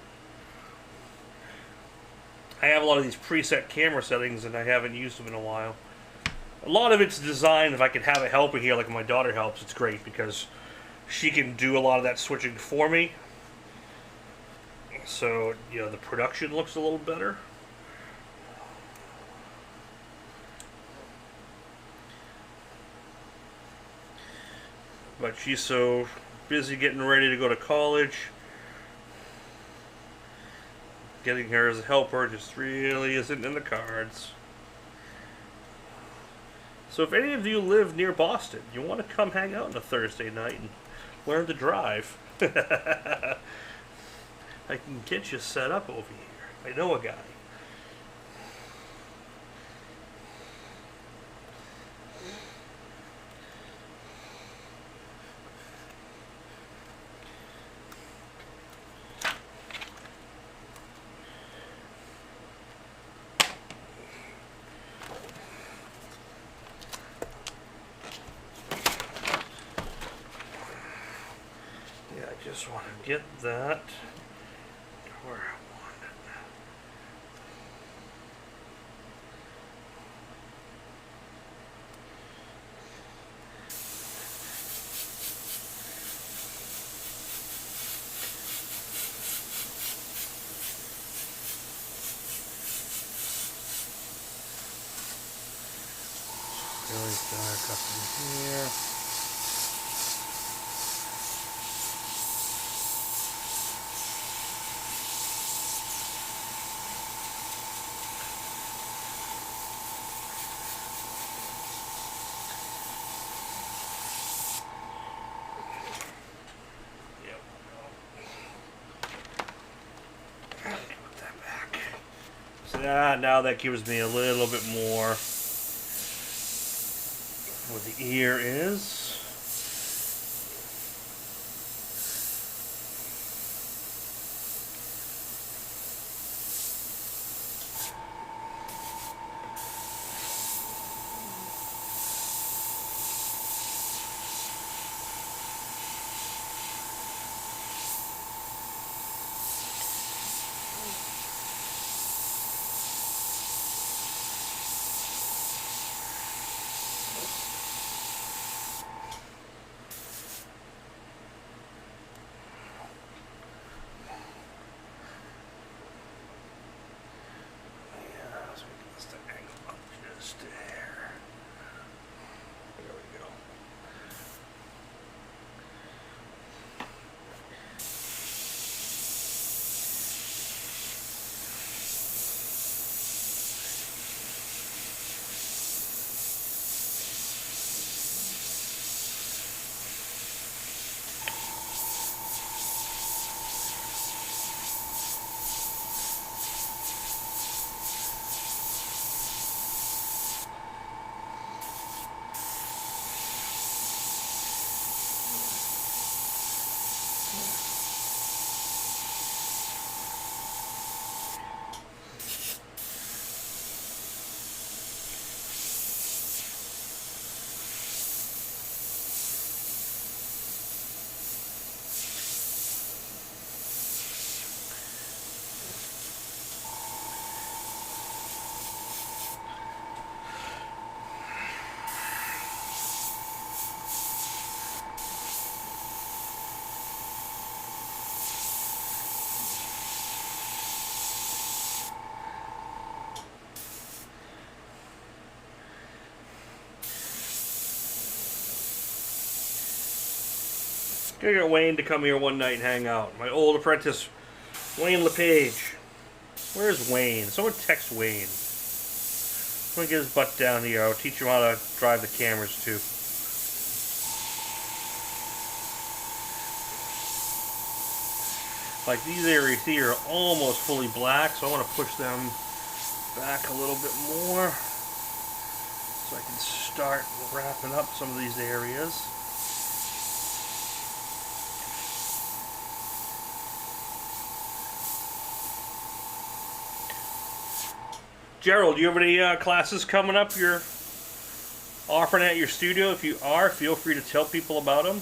I have a lot of these preset camera settings, and I haven't used them in a while. A lot of it's designed, if I could have a helper here, like my daughter helps, it's great, because she can do a lot of that switching for me. So, you know, the production looks a little better. But she's so busy getting ready to go to college. Getting her as a helper just really isn't in the cards. So if any of you live near Boston, you want to come hang out on a Thursday night and learn to drive, I can get you set up over here. I know a guy. Just want to get that where I want it. Really dark up in here. Now that gives me a little bit more where the ear is. Gonna get Wayne to come here one night and hang out. My old apprentice, Wayne LePage. Where's Wayne? Someone text Wayne. Someone get his butt down here. I'll teach him how to drive the cameras too. Like these areas here are almost fully black, so I want to push them back a little bit more so I can start wrapping up some of these areas. Gerald, do you have any classes coming up you're offering at your studio? If you are, feel free to tell people about them.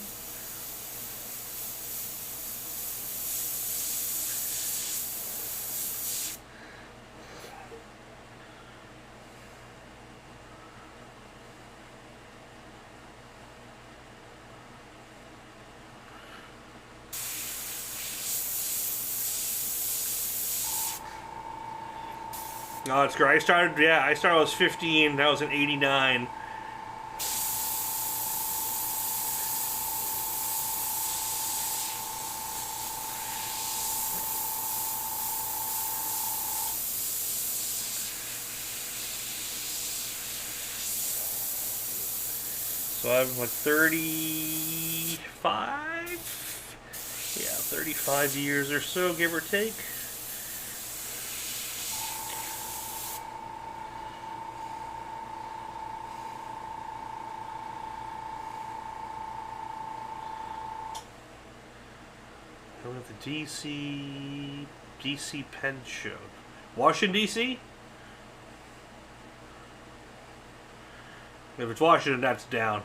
Oh, it's great. I started when I was 15. That was in '89. So I'm like 35? Yeah, 35 years or so, give or take. The DC Pen Show. Washington, D.C.? If it's Washington, that's down.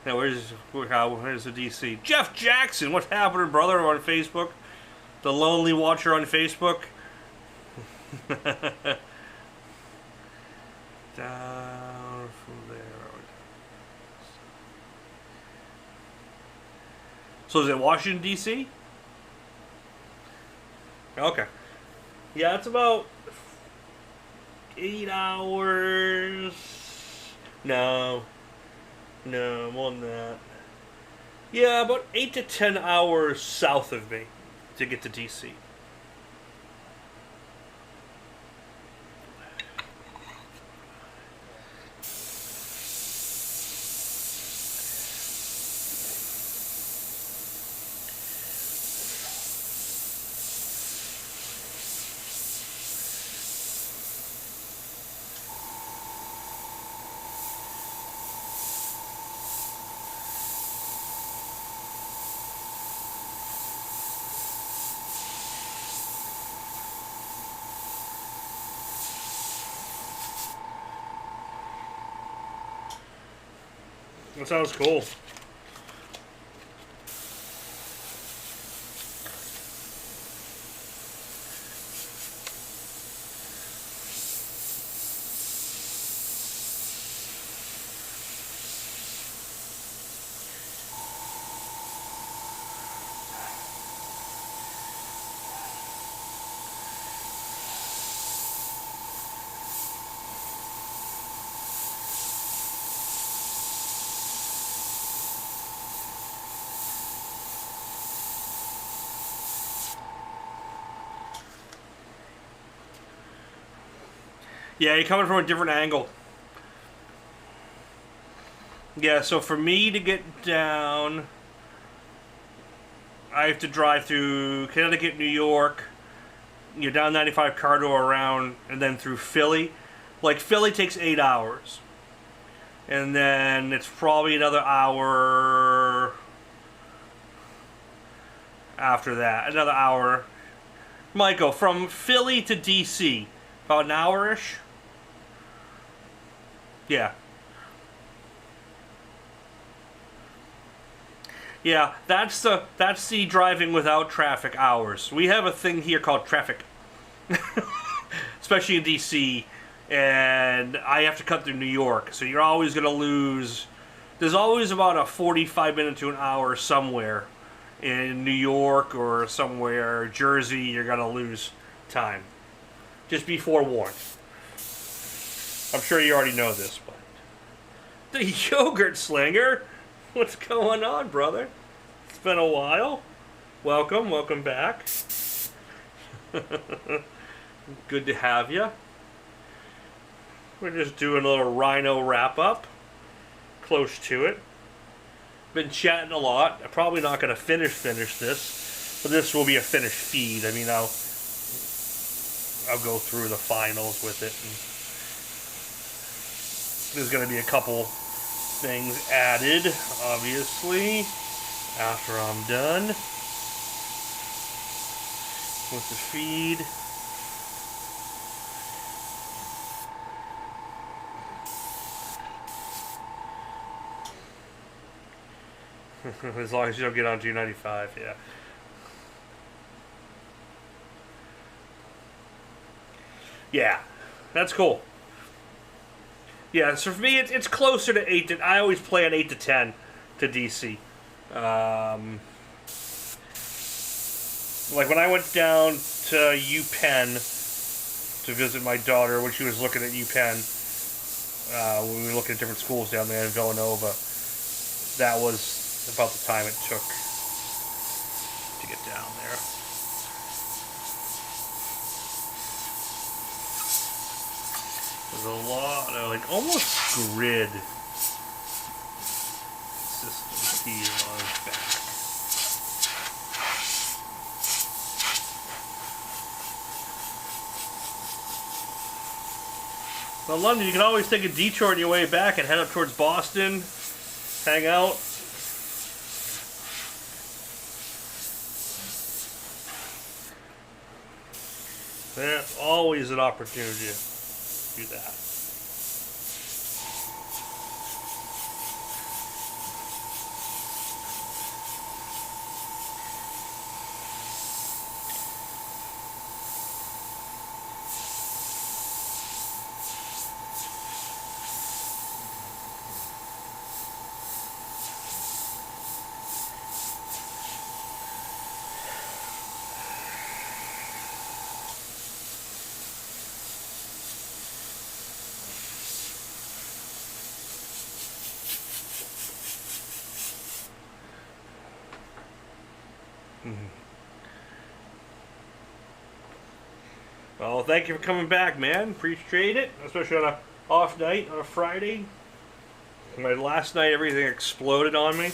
Now, where's the D.C.? Jeff Jackson, what's happening, brother, on Facebook? The Lonely Watcher on Facebook? Down from there. So is it Washington, D.C.? Okay. Yeah, it's about 8 hours. No, more than that. Yeah, about 8 to 10 hours south of me to get to D.C. That sounds cool. Yeah, you're coming from a different angle. Yeah, so for me to get down, I have to drive through Connecticut, New York, down 95 corridor around, and then through Philly. Like, Philly takes 8 hours. And then it's probably another hour after that. Another hour. Michael, from Philly to D.C., about an hour-ish? Yeah. Yeah, that's the driving without traffic hours. We have a thing here called traffic. Especially in DC, and I have to cut through New York, so you're always going to lose. There's always about a 45 minute to an hour somewhere in New York or somewhere Jersey. You're going to lose time. Just be forewarned. I'm sure you already know this, but the Yogurt Slinger. What's going on, brother? It's been a while. Welcome back. Good to have you. We're just doing a little Rhino wrap-up. Close to it. Been chatting a lot. I'm probably not going to finish this. But this will be a finished feed. I mean, I'll go through the finals with it. And there's going to be a couple things added, obviously, after I'm done with the feed. As long as you don't get on 295, yeah. Yeah, that's cool. Yeah, so for me, it's closer to 8 to... I always play an 8 to 10 to DC. Like when I went down to UPenn to visit my daughter when she was looking at UPenn, when we were looking at different schools down there in Villanova, that was about the time it took to get down there. There's a lot of, like, almost grid systems here on his back. Well, London, you can always take a detour on your way back and head up towards Boston, hang out. There's always an opportunity to do that. Well, thank you for coming back, man. Appreciate it, especially on a off night on a Friday. My last night, everything exploded on me,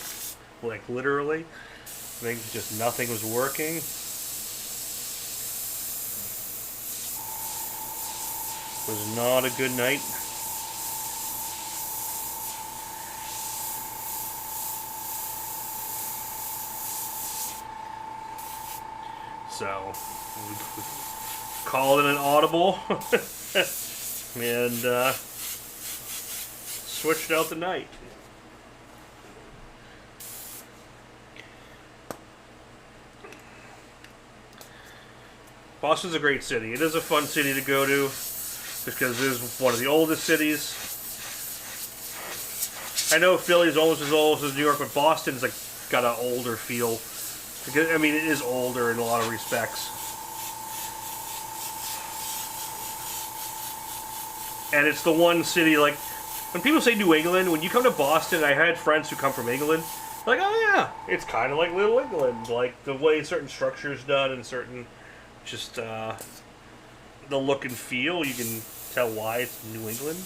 like literally. I think just nothing was working. It was not a good night. So, we called it an audible and switched out the night. Boston's a great city. It is a fun city to go to because it is one of the oldest cities. I know Philly's almost as old as New York, but Boston's like got an older feel. I mean, it is older in a lot of respects. And it's the one city, like, when people say New England, when you come to Boston, I had friends who come from England, like, oh yeah, it's kind of like Little England. Like, the way certain structure's done and certain, just, the look and feel, you can tell why it's New England.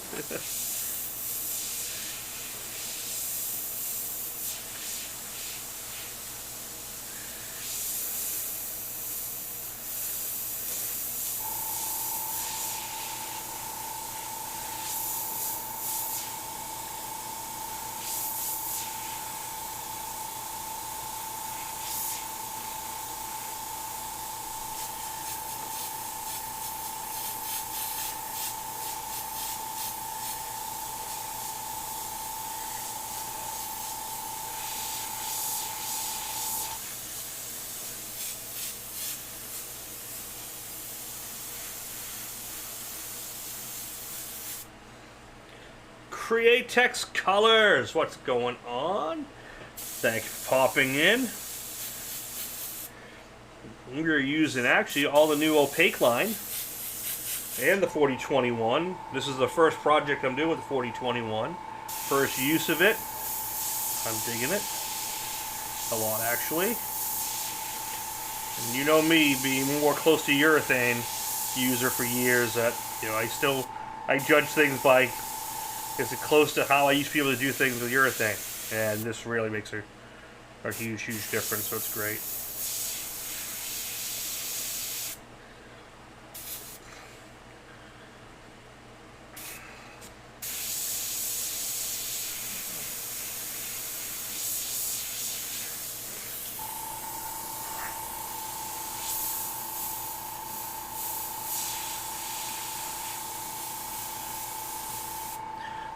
Create text colors. What's going on? Thank you for popping in. We're using actually all the new opaque line and the 4021. This is the first project I'm doing with the 4021. First use of it. I'm digging it a lot, actually. And you know me, being more close to urethane user for years, that I judge things by, is it close to how I used to be able to do things with urethane? And this really makes a huge, huge difference, so it's great.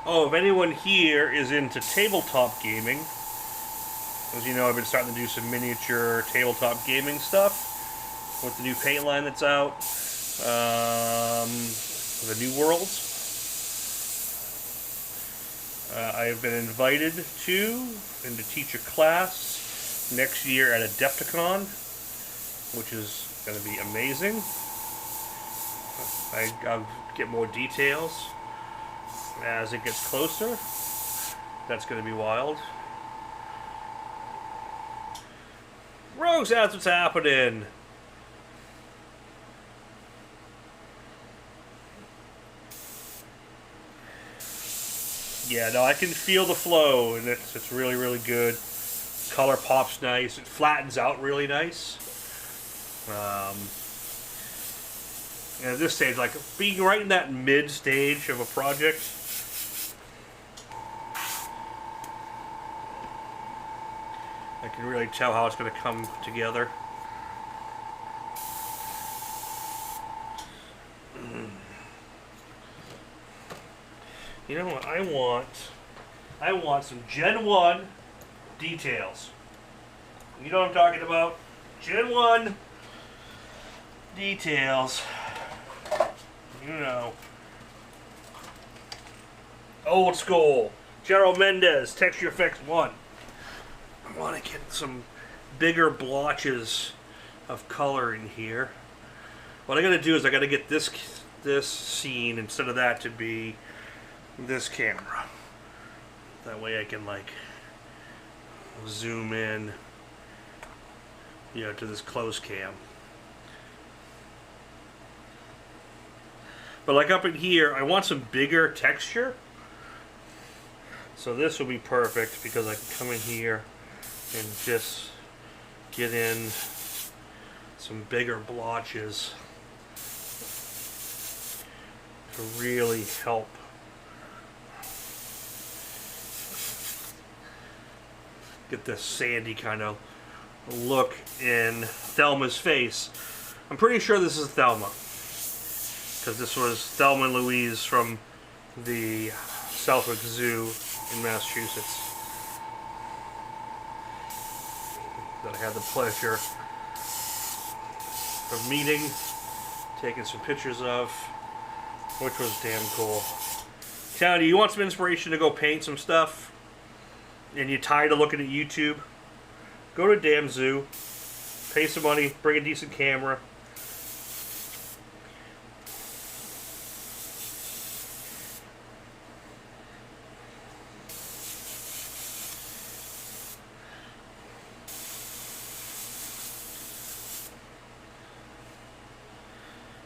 Oh, if anyone here is into tabletop gaming, as you know, I've been starting to do some miniature tabletop gaming stuff with the new paint line that's out, the New Worlds. I have been invited to teach a class next year at Adepticon, which is going to be amazing. I'll get more details as it gets closer. That's going to be wild. Rogues, that's what's happening. Yeah, no, I can feel the flow, and it's really, really good. Color pops nice. It flattens out really nice. And at this stage, like being right in that mid stage of a project, I can really tell how it's going to come together. You know what I want? I want some Gen 1 details. You know what I'm talking about? Gen 1 details. You know. Old school. Gerald Mendez, Texture Effects 1. I want to get some bigger blotches of color in here. What I got to do is I got to get this scene, instead of that, to be this camera. That way I can like zoom in, you know, to this close cam. But like up in here, I want some bigger texture. So this will be perfect because I can come in here and just get in some bigger blotches to really help get this sandy kind of look in Thelma's face. I'm pretty sure this is Thelma, because this was Thelma and Louise from the Southwick Zoo in Massachusetts that I had the pleasure of meeting, taking some pictures of, which was damn cool. Now, do you want some inspiration to go paint some stuff, and you're tired of looking at YouTube? Go to a damn zoo, pay some money, bring a decent camera.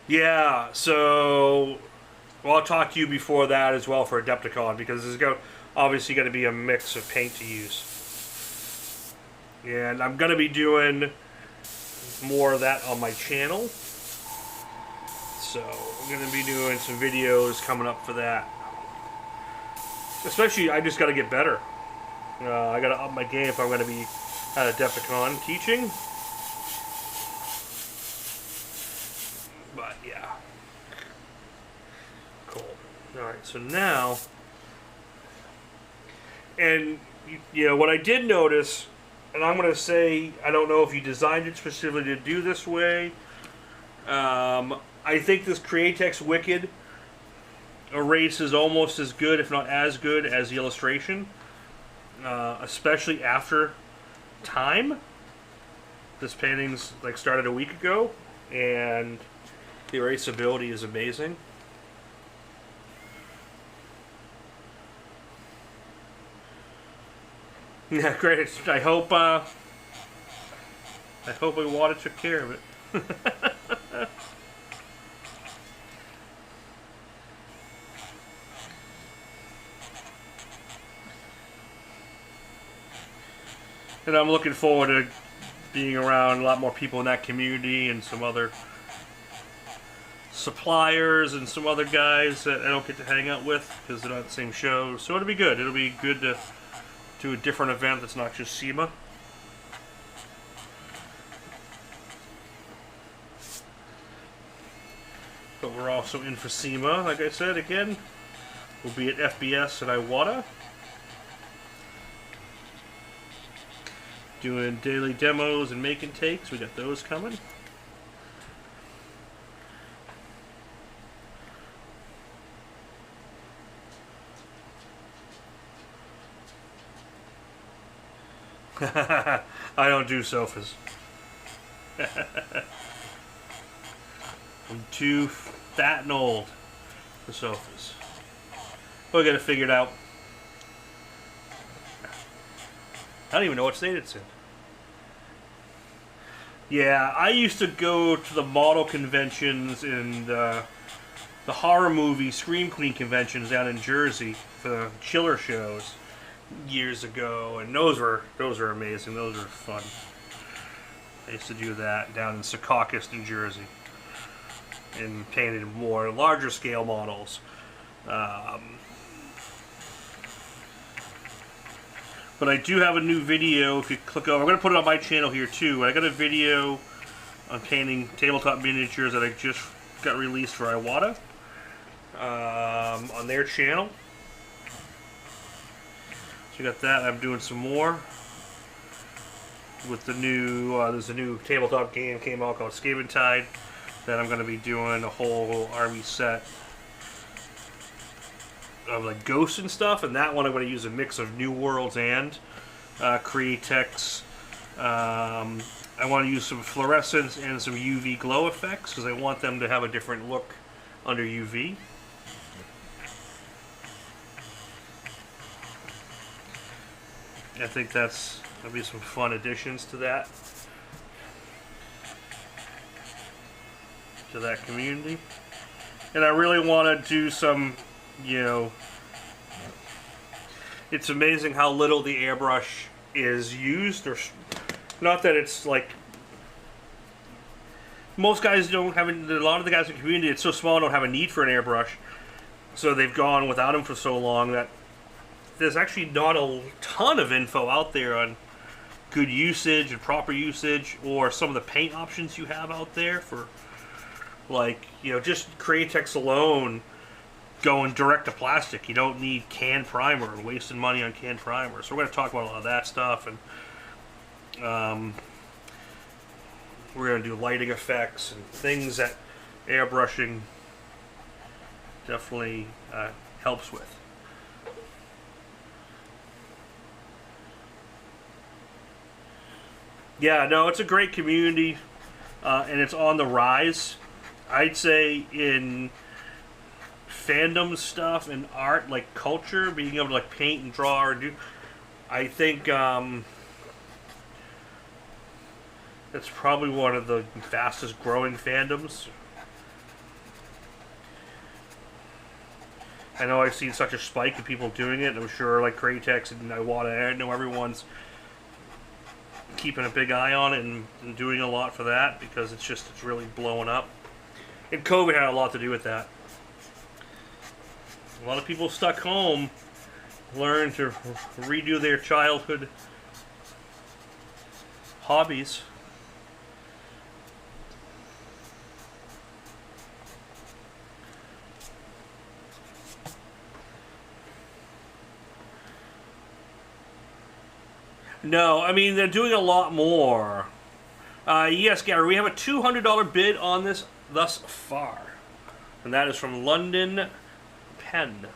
Yeah, so well, I'll talk to you before that as well for Adepticon, because there's obviously going to be a mix of paint to use. And I'm going to be doing more of that on my channel. So I'm going to be doing some videos coming up for that. Especially, I just got to get better. I got to up my game if I'm going to be at Adepticon teaching. But yeah. Cool. Alright, so now, and you know what I did notice, and I'm going to say, I don't know if you designed it specifically to do this way. I think this Createx Wicked erase is almost as good, if not as good, as the illustration. Especially after time. This painting's like started a week ago, and the erasability is amazing. Yeah, great. I hope my water took care of it. And I'm looking forward to being around a lot more people in that community, and some other suppliers and some other guys that I don't get to hang out with because they're not at the same show. So it'll be good. It'll be good to do a different event that's not just SEMA. But we're also in for SEMA, like I said again. will be at FBS in Iwata. Doing daily demos and making takes. We got those coming. I don't do sofas. I'm too fat and old for sofas. But we got to figure it out. I don't even know what state it's in. Yeah, I used to go to the model conventions and the horror movie Scream Queen conventions down in Jersey for the chiller shows years ago, and those were amazing. Those were fun. I used to do that down in Secaucus, New Jersey, and painted more larger scale models. But I do have a new video. If you click over, I'm going to put it on my channel here too. I got a video on painting tabletop miniatures that I just got released for Iwata on their channel. So you got that. I'm doing some more with the new. There's a new tabletop game came out called Scaventide that I'm going to be doing a whole army set of like ghosts and stuff, and that one I'm going to use a mix of New Worlds and Createx. I want to use some fluorescence and some UV glow effects because I want them to have a different look under UV. I think that's going to be some fun additions to that community. And I really want to do some, you know, it's amazing how little the airbrush is used. Or not that it's like most guys don't have a lot of the guys in the community, it's so small, don't have a need for an airbrush, so they've gone without them for so long that there's actually not a ton of info out there on good usage and proper usage, or some of the paint options you have out there for, like, you know, just Createx alone going direct to plastic. You don't need canned primer and wasting money on canned primer. So we're going to talk about a lot of that stuff, and we're going to do lighting effects and things that airbrushing definitely helps with. Yeah, no, it's a great community, and it's on the rise. I'd say in fandom stuff and art, like culture, being able to like paint and draw or do, I think it's probably one of the fastest growing fandoms. I know I've seen such a spike of people doing it, and I'm sure like Createx and Iwata, I know everyone's keeping a big eye on it and doing a lot for that, because it's really blowing up. And COVID had a lot to do with that. A lot of people stuck home learned to redo their childhood hobbies. No, I mean, they're doing a lot more. Yes, Gary, we have a $200 bid on this thus far. And that is from London Pen.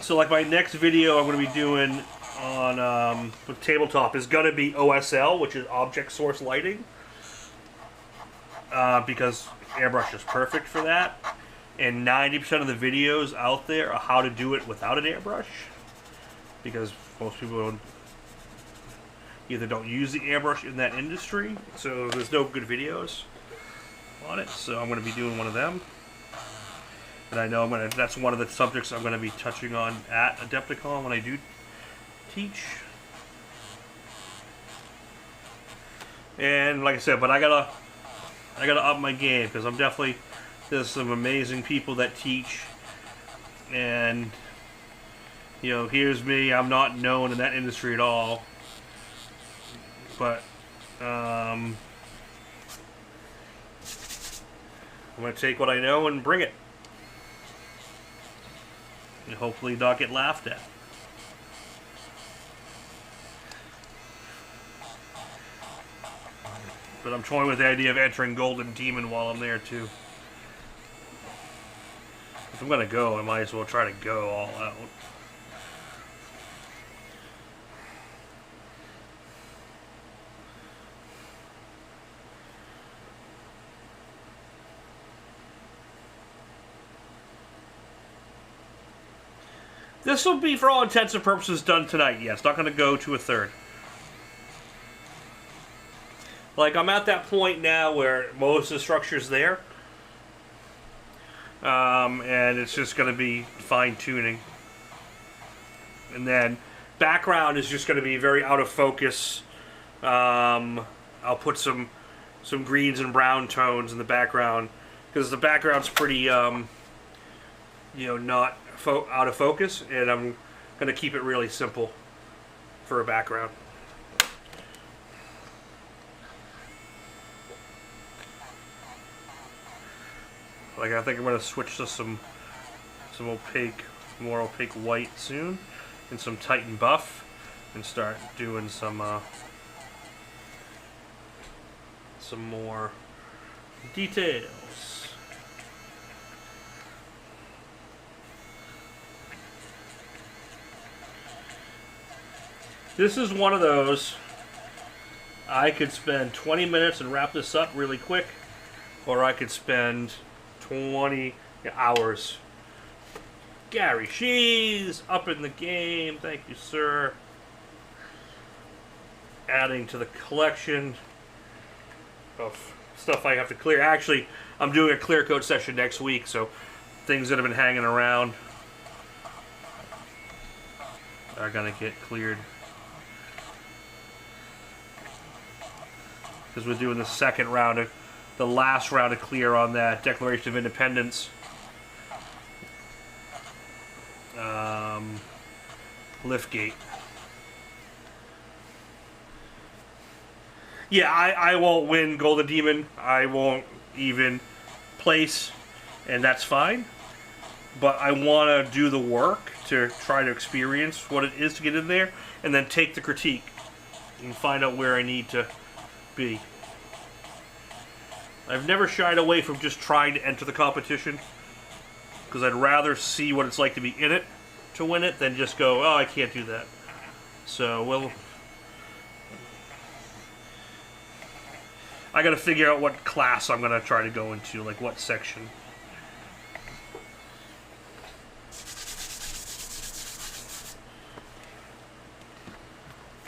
So, like, my next video I'm going to be doing on with tabletop is going to be OSL, which is Object Source Lighting. Because Airbrush is perfect for that, and 90% of the videos out there are how to do it without an airbrush, because most people either don't use the airbrush in that industry, so there's no good videos on it. So I'm going to be doing one of them, and I know that's one of the subjects I'm going to be touching on at Adepticon when I do teach. And like I said, but I gotta up my game, because I'm definitely, there's some amazing people that teach, and you know, here's me, I'm not known in that industry at all, But I'm going to take what I know and bring it. And hopefully not get laughed at. But I'm toying with the idea of entering Golden Demon while I'm there too. If I'm gonna go, I might as well try to go all out. This will be, for all intents and purposes, done tonight. Yeah, it's not gonna go to a third. Like, I'm at that point now where most of the structure's there. And it's just going to be fine-tuning. And then background is just going to be very out of focus. I'll put some greens and brown tones in the background. Because the background's pretty, you know, not out of focus. And I'm going to keep it really simple for a background. Like, I think I'm going to switch to some opaque, more opaque white soon, and some Titan buff, and start doing some more details. This is one of those, I could spend 20 minutes and wrap this up really quick, or I could spend 20 hours. Gary She's up in the game. Thank you, sir. Adding to the collection of stuff I have to clear. Actually, I'm doing a clear coat session next week, so things that have been hanging around are gonna get cleared. Because we're doing the second round of the last round of clear on that Declaration of Independence. Liftgate. Yeah, I won't win Golden Demon. I won't even place, and that's fine. But I want to do the work to try to experience what it is to get in there, and then take the critique and find out where I need to be. I've never shied away from just trying to enter the competition, because I'd rather see what it's like to be in it to win it than just go, oh, I can't do that. So, I gotta figure out what class I'm gonna try to go into, like what section.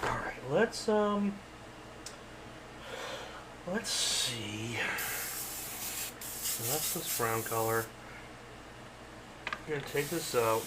Alright, let's see. So that's this brown color. I'm gonna take this out.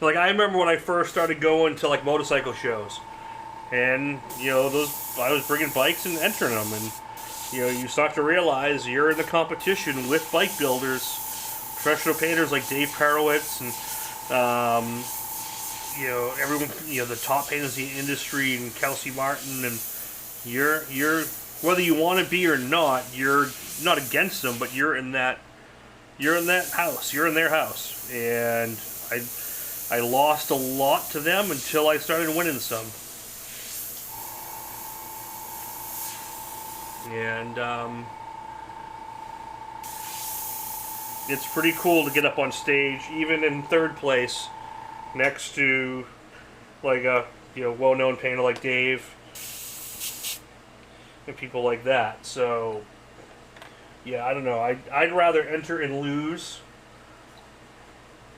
Like, I remember when I first started going to, like, motorcycle shows. And, you know, I was bringing bikes and entering them. And, you know, you start to realize you're in the competition with bike builders, professional painters like Dave Perowitz, and, you know, everyone, you know, the top painters in the industry, and Kelsey Martin. And you're whether you want to be or not, you're not against them, but you're in that house. You're in their house. And I lost a lot to them until I started winning some. And it's pretty cool to get up on stage, even in third place, next to like a well-known painter like Dave and people like that. So yeah, I don't know. I'd rather enter and lose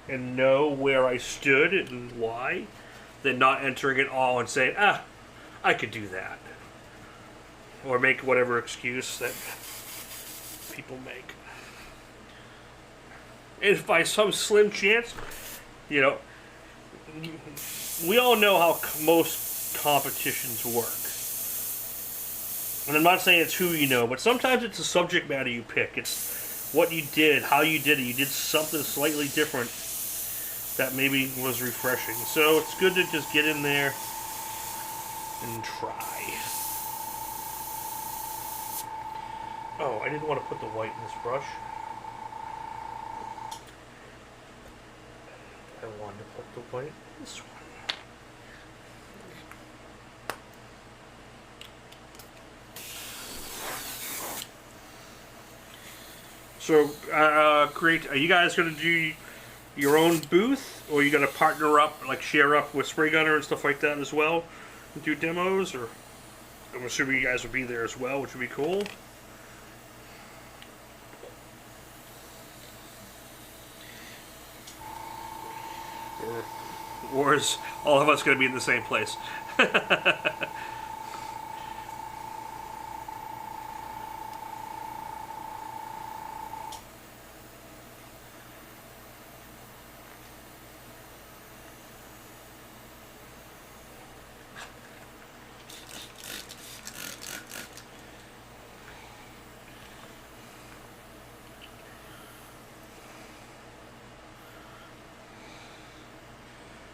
and know where I stood and why, than not entering it all and saying, I could do that. Or make whatever excuse that people make. And if by some slim chance You know, we all know how most competitions work. And I'm not saying it's who you know, but sometimes it's the subject matter you pick. It's what you did, how you did it. You did something slightly different that maybe was refreshing. So it's good to just get in there and try. Oh, I didn't want to put the white in this brush. I wanted to put the white in this one. So, great. Are you guys going to do your own booth, or are you going to partner up, like share up with Spray Gunner and stuff like that as well, and do demos? Or I'm assuming you guys will be there as well, which would be cool. Or is all of us going to be in the same place?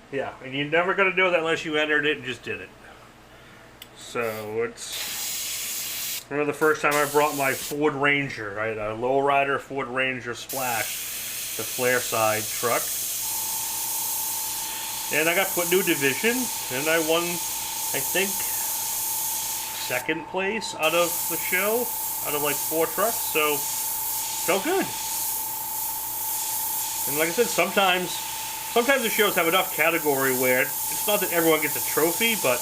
Yeah, and you're never going to know that unless you entered it and just did it. So it's... I remember the first time I brought my Ford Ranger, right? A lowrider Ford Ranger Splash, the flare side truck. And I got put into a division, and I won, I think, second place out of the show, out of like 4 trucks, so felt good. And like I said, sometimes the shows have enough category where it's not that everyone gets a trophy, but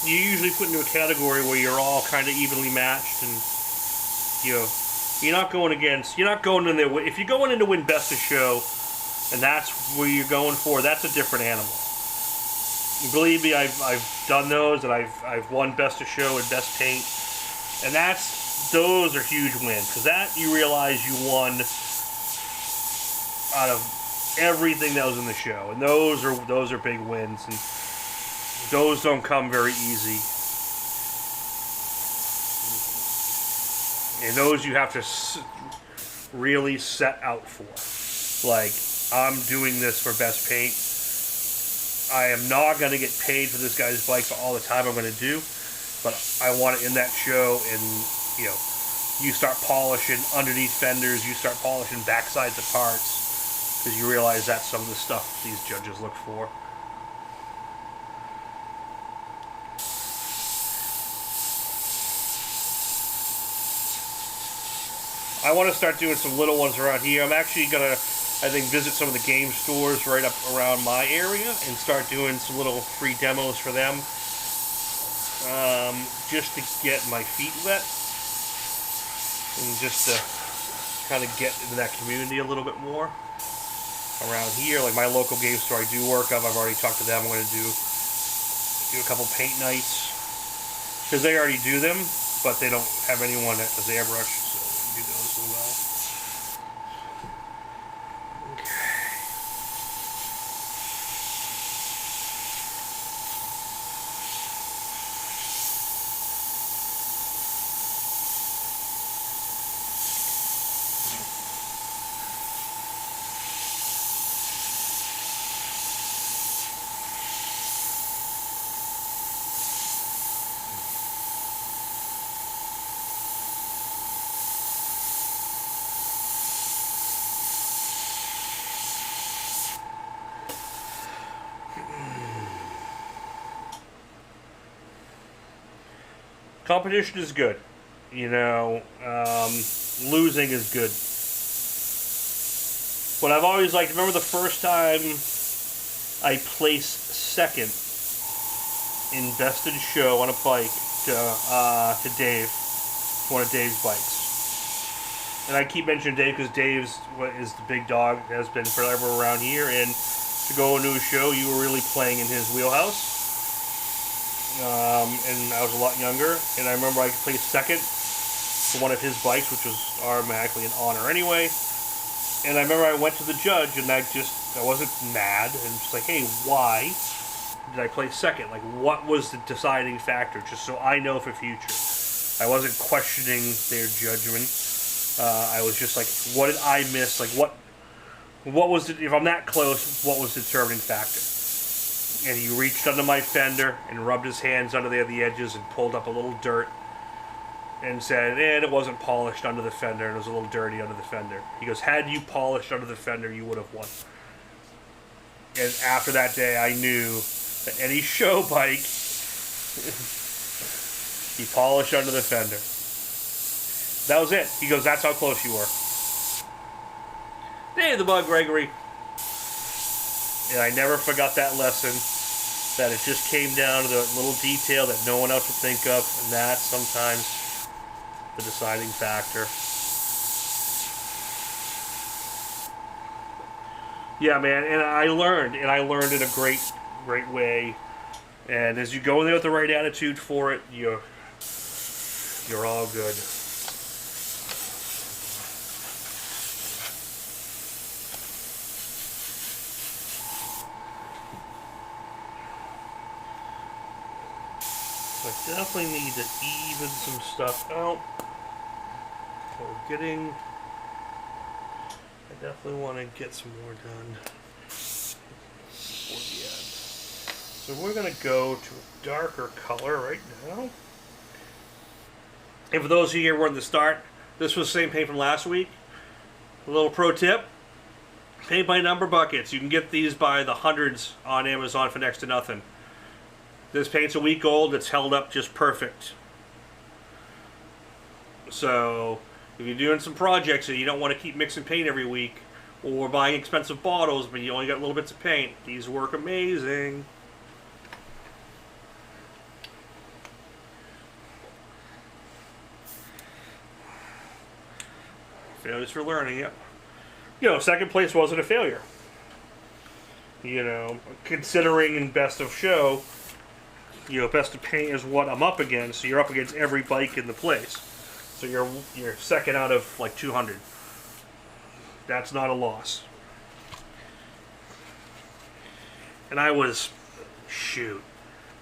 you usually put into a category where you're all kind of evenly matched, and you're not going in there. If you're going in to win best of show, and that's where you're going for, that's a different animal. Believe me, I've done those, and I've won best of show and best paint, and those are huge wins, because that you realize you won out of everything that was in the show, and those are big wins, and those don't come very easy, and those you have to really set out for. Like, I'm doing this for best paint. I am not going to get paid for this guy's bike for all the time I'm going to do, but I want it in that show, and you start polishing underneath fenders, you start polishing backsides of parts, because you realize that's some of the stuff these judges look for. I want to start doing some little ones around here. I'm actually going to, I think, visit some of the game stores right up around my area and start doing some little free demos for them, just to get my feet wet and just to kind of get into that community a little bit more. Around here, like my local game store I do work of, I've already talked to them. I'm going to do a couple paint nights, because they already do them, but they don't have anyone that does Airbrush, so we can do those as well. Competition is good. Losing is good. But I've always liked, remember the first time I placed second in Best in Show on a bike to Dave, one of Dave's bikes. And I keep mentioning Dave because Dave's is the big dog, has been forever around here, and to go into a show, you were really playing in his wheelhouse. And I was a lot younger, and I remember I placed second for one of his bikes, which was automatically an honor anyway. And I remember I went to the judge, and I wasn't mad, and just like, hey, why did I place second? Like, what was the deciding factor? Just so I know for future. I wasn't questioning their judgment. I was just like, what did I miss? Like, what was it? If I'm that close, what was the determining factor? And he reached under my fender and rubbed his hands under there, the edges, and pulled up a little dirt. And said, it wasn't polished under the fender, and it was a little dirty under the fender. He goes, had you polished under the fender, you would have won. And after that day, I knew that any show bike, he polished under the fender. That was it. He goes, that's how close you were. Hey, the Bug Gregory. And I never forgot that lesson, that it just came down to the little detail that no one else would think of, and that sometimes the deciding factor. Yeah, man, and I learned in a great way. And as you go in there with the right attitude for it, you're all good. I definitely need to even some stuff out. I definitely want to get some more done before the end. So we're going to go to a darker color right now. And for those of you here who were in the start, this was the same paint from last week. A little pro tip, paint by number buckets. You can get these by the hundreds on Amazon for next to nothing. This paint's a week old. It's held up just perfect. So if you're doing some projects and you don't want to keep mixing paint every week, or buying expensive bottles but you only got little bits of paint, these work amazing. Failures for learning, yep. Second place wasn't a failure. Considering in best of show, best of paint is what I'm up against. So you're up against every bike in the place. So you're second out of like 200. That's not a loss. And I was,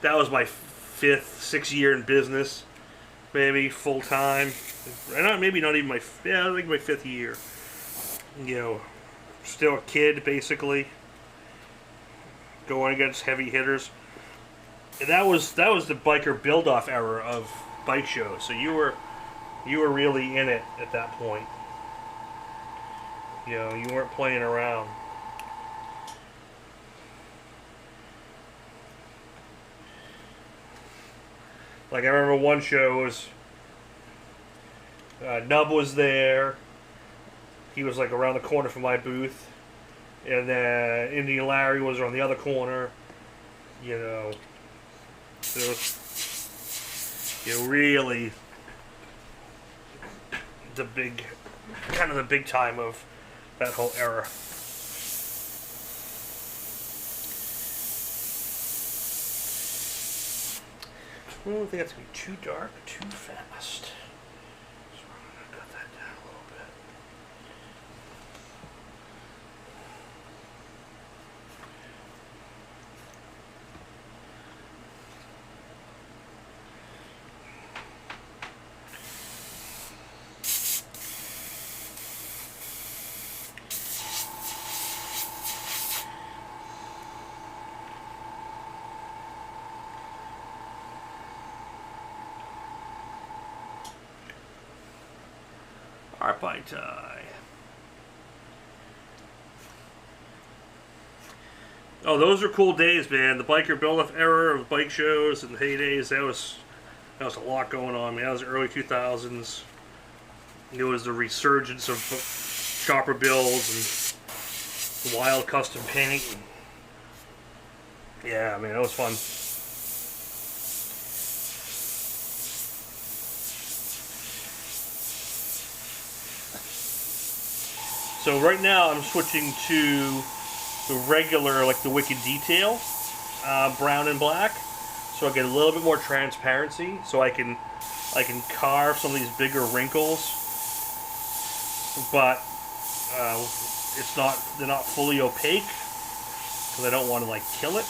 that was my 5th year in business, maybe full time. Maybe not even I think my 5th year. Still a kid basically, going against heavy hitters. And that was the biker build-off era of bike shows. So you were really in it at that point. You weren't playing around. Like I remember one show was Nub was there. He was like around the corner from my booth, and then Indian Larry was around the other corner. It was really the big time of that whole era. I don't think that's going to be too dark, too fast. So I'm going to cut that down a little bit. Art by tie. Oh, those are cool days, man. The biker build-up era of bike shows and the heydays. That was a lot going on, man. That was the early 2000s. It was the resurgence of chopper builds and wild custom paint. Yeah, man, that was fun. So right now I'm switching to the regular, like the Wicked Detail, brown and black, so I get a little bit more transparency, so I can carve some of these bigger wrinkles. But they're not fully opaque because I don't want to like kill it.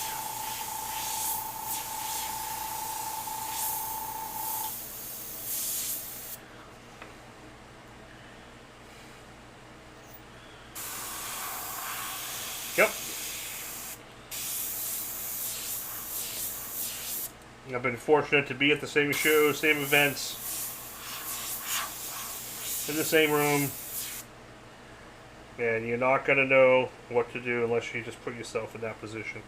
Yep. I've been fortunate to be at the same shows, same events, in the same room, and you're not going to know what to do unless you just put yourself in that position.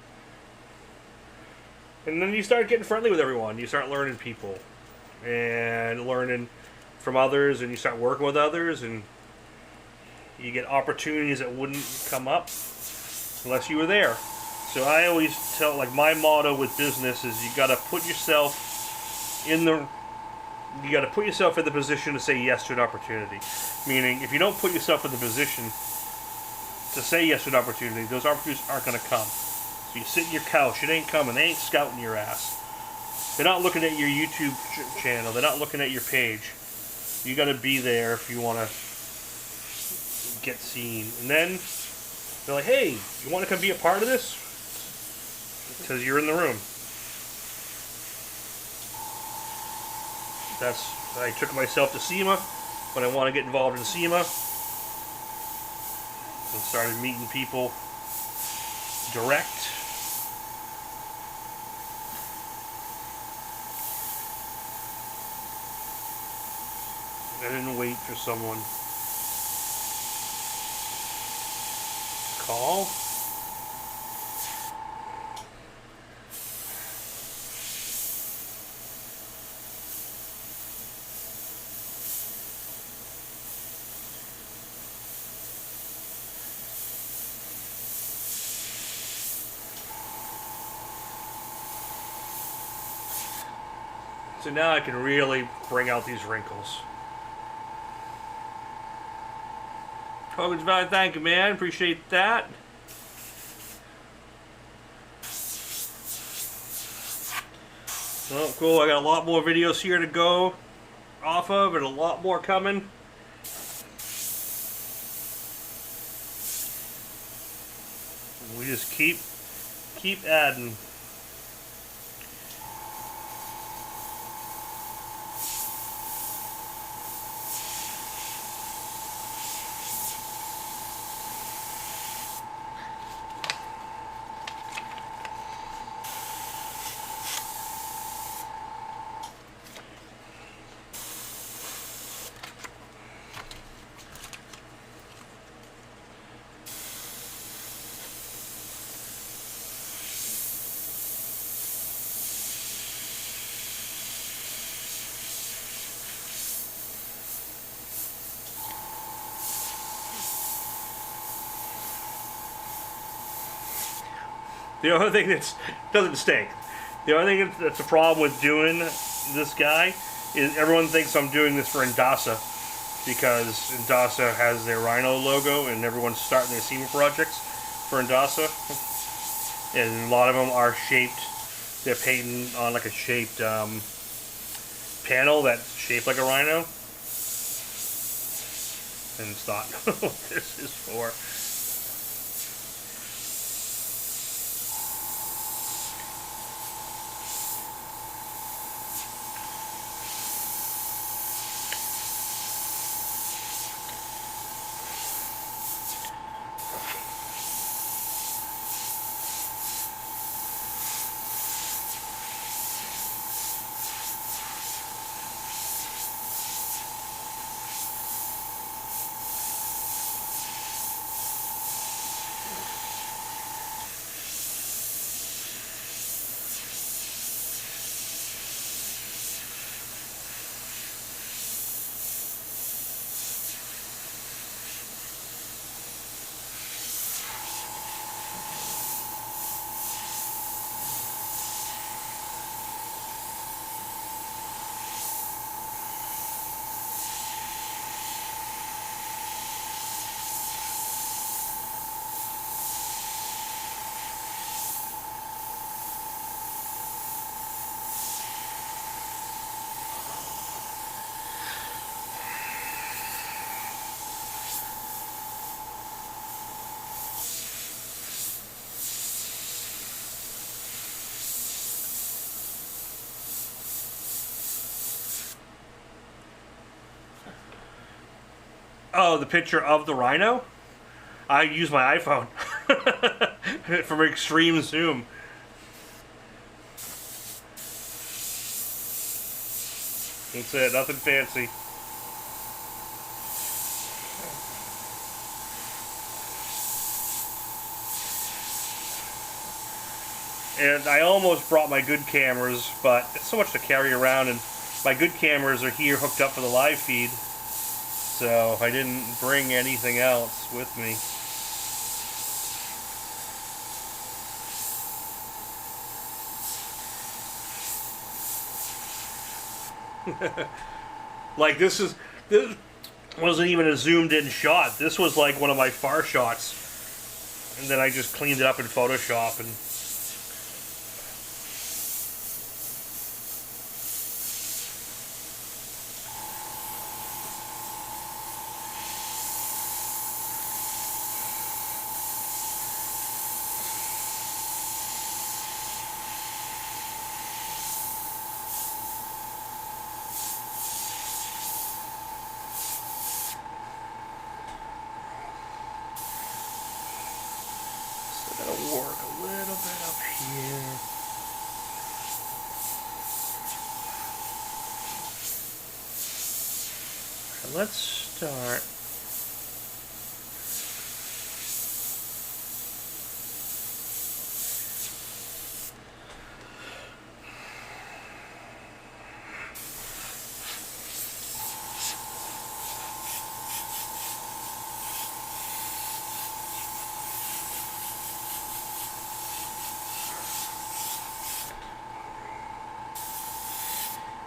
And then you start getting friendly with everyone. You start learning people and learning from others, and you start working with others, and you get opportunities that wouldn't come up unless you were there. So I always tell, like, my motto with business is you got to put yourself in the position to say yes to an opportunity. Meaning, if you don't put yourself in the position to say yes to an opportunity, those opportunities aren't going to come. So you sit in your couch, it ain't coming, they ain't scouting your ass. They're not looking at your YouTube channel, they're not looking at your page. You got to be there if you want to get seen. And then they're like, hey, you want to come be a part of this? Because you're in the room. I took myself to SEMA when I want to get involved in SEMA and started meeting people direct. I didn't wait for someone to call. So now I can really bring out these wrinkles. Hogan's Valley, thank you, man. Appreciate that. Oh, cool. I got a lot more videos here to go off of, and a lot more coming. We just keep adding. The only thing that doesn't stink. The only thing that's a problem with doing this guy is everyone thinks I'm doing this for Indasa because Indasa has their Rhino logo and everyone's starting their SEMA projects for Indasa. And a lot of them are shaped, they're painting on like a shaped panel that's shaped like a Rhino. And it's not what this is for. Oh, the picture of the Rhino? I use my iPhone for extreme zoom. That's it, nothing fancy. And I almost brought my good cameras, but it's so much to carry around, and my good cameras are here hooked up for the live feed, so I didn't bring anything else with me. Like this wasn't even a zoomed in shot. This was like one of my far shots, and then I just cleaned it up in Photoshop and gotta work a little bit up here. Let's start.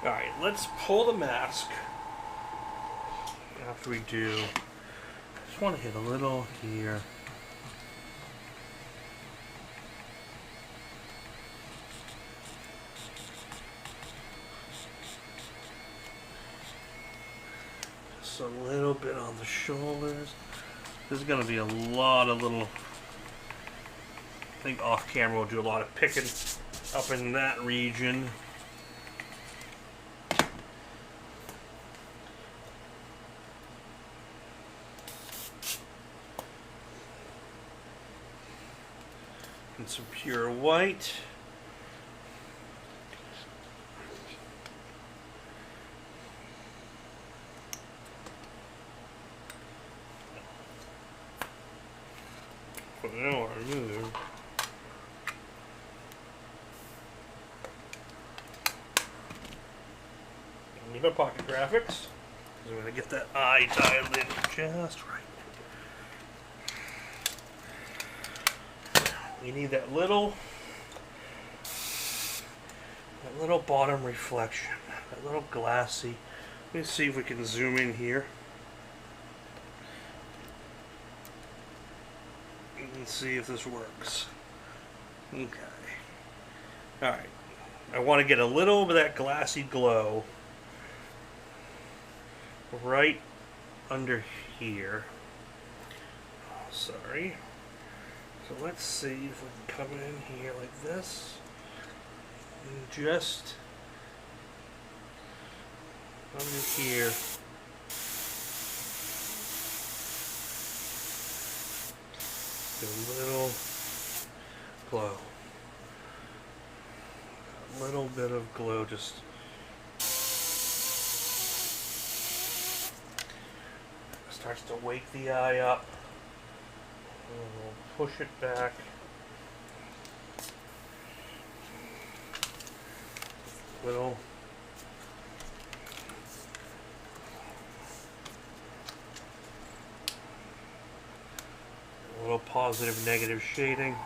Alright, let's pull the mask after we do. I just want to hit a little here. Just a little bit on the shoulders. There's going to be a lot of little. I think off camera we'll do a lot of picking up in that region. And some pure white. But now I move. Leave my pocket graphics. I'm going to get that eye dialed in just right. You need that little bottom reflection, that little glassy. Let me see if we can zoom in here. And see if this works. Okay. Alright. I want to get a little bit of that glassy glow right under here. Oh, sorry. So let's see if we can come in here like this and just under here. Do a little glow. A little bit of glow just starts to wake the eye up. We'll push it back. Little. A little positive, negative shading.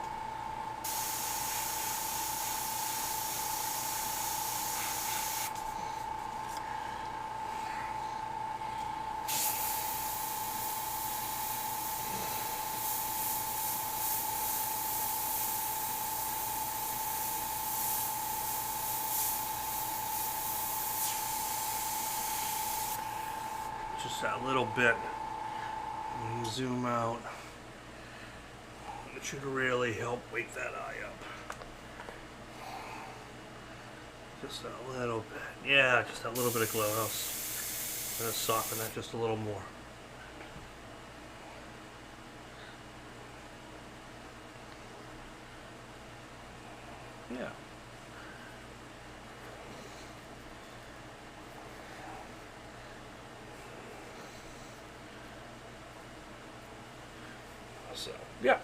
Just that little bit. And zoom out. It should really help wake that eye up. Just a little bit. Yeah, just a little bit of glow. I'm going to soften that just a little more. Yeah. So, yeah.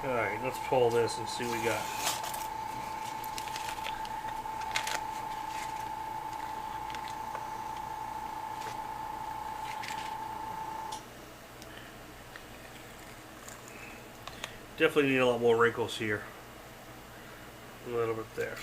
Alright, let's pull this and see what we got. Definitely need a lot more wrinkles here. A little bit there.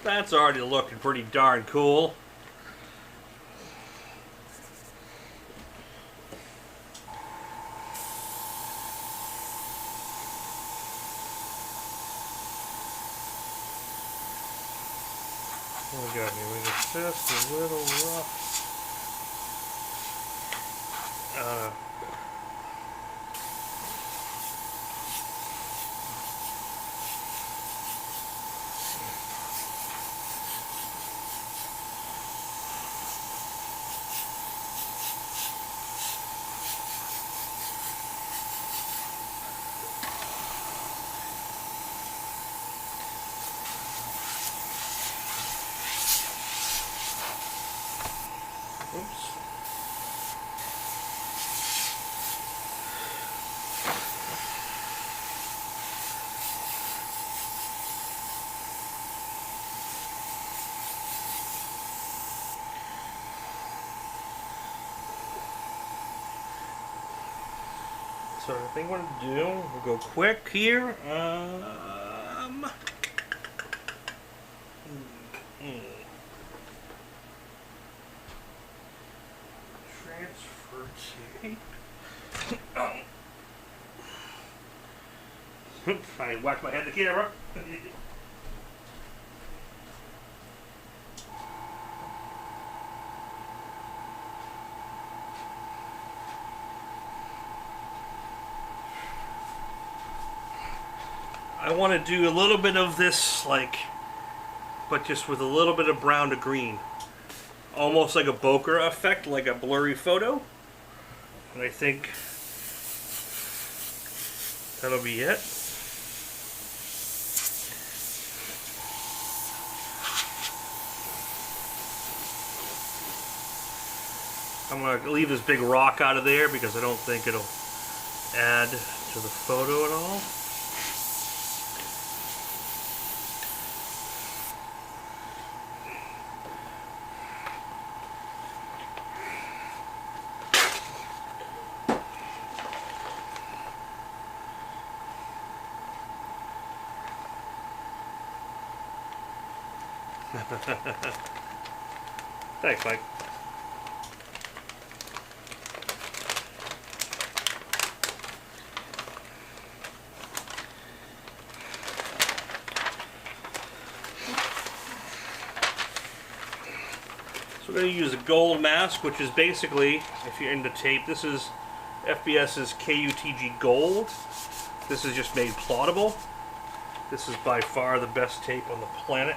That's already looking pretty darn cool. Oh god, maybe it's just a little rough. Oops. So I think what I'm gonna do, we'll go quick here. Transfer tape. I whacked my head in the camera. I want to do a little bit of this, like, but just with a little bit of brown to green. Almost like a bokeh effect, like a blurry photo. And I think that'll be it. I'm going to leave this big rock out of there because I don't think it'll add to the photo at all. Thanks, Mike. So we're going to use a gold mask, which is basically, if you're into tape, this is FBS's KUTG Gold. This is just made plottable. This is by far the best tape on the planet.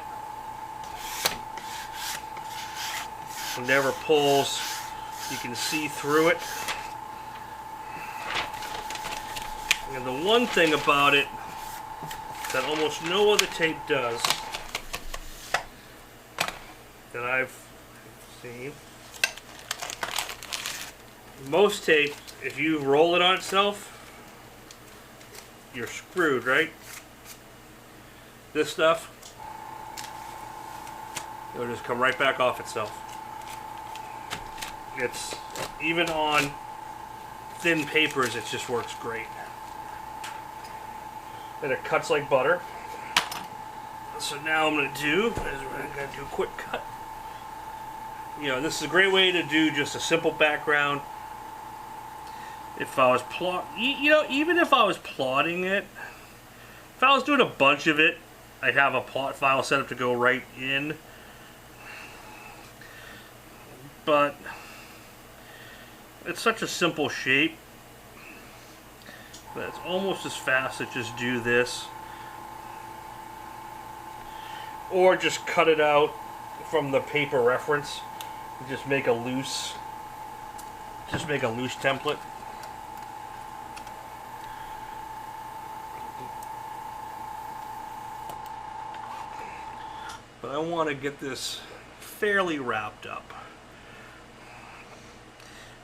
It never pulls. You can see through it. And the one thing about it that almost no other tape does that I've seen. Most tape, if you roll it on itself, you're screwed, right? This stuff, It'll just come right back off itself. It's, even on thin papers, it just works great. And it cuts like butter. So now I'm going to do a quick cut. You know, this is a great way to do just a simple background. If I was even if I was plotting it, if I was doing a bunch of it, I'd have a plot file set up to go right in. But it's such a simple shape that it's almost as fast to just do this. Or just cut it out from the paper reference and just make a loose template. But I want to get this fairly wrapped up.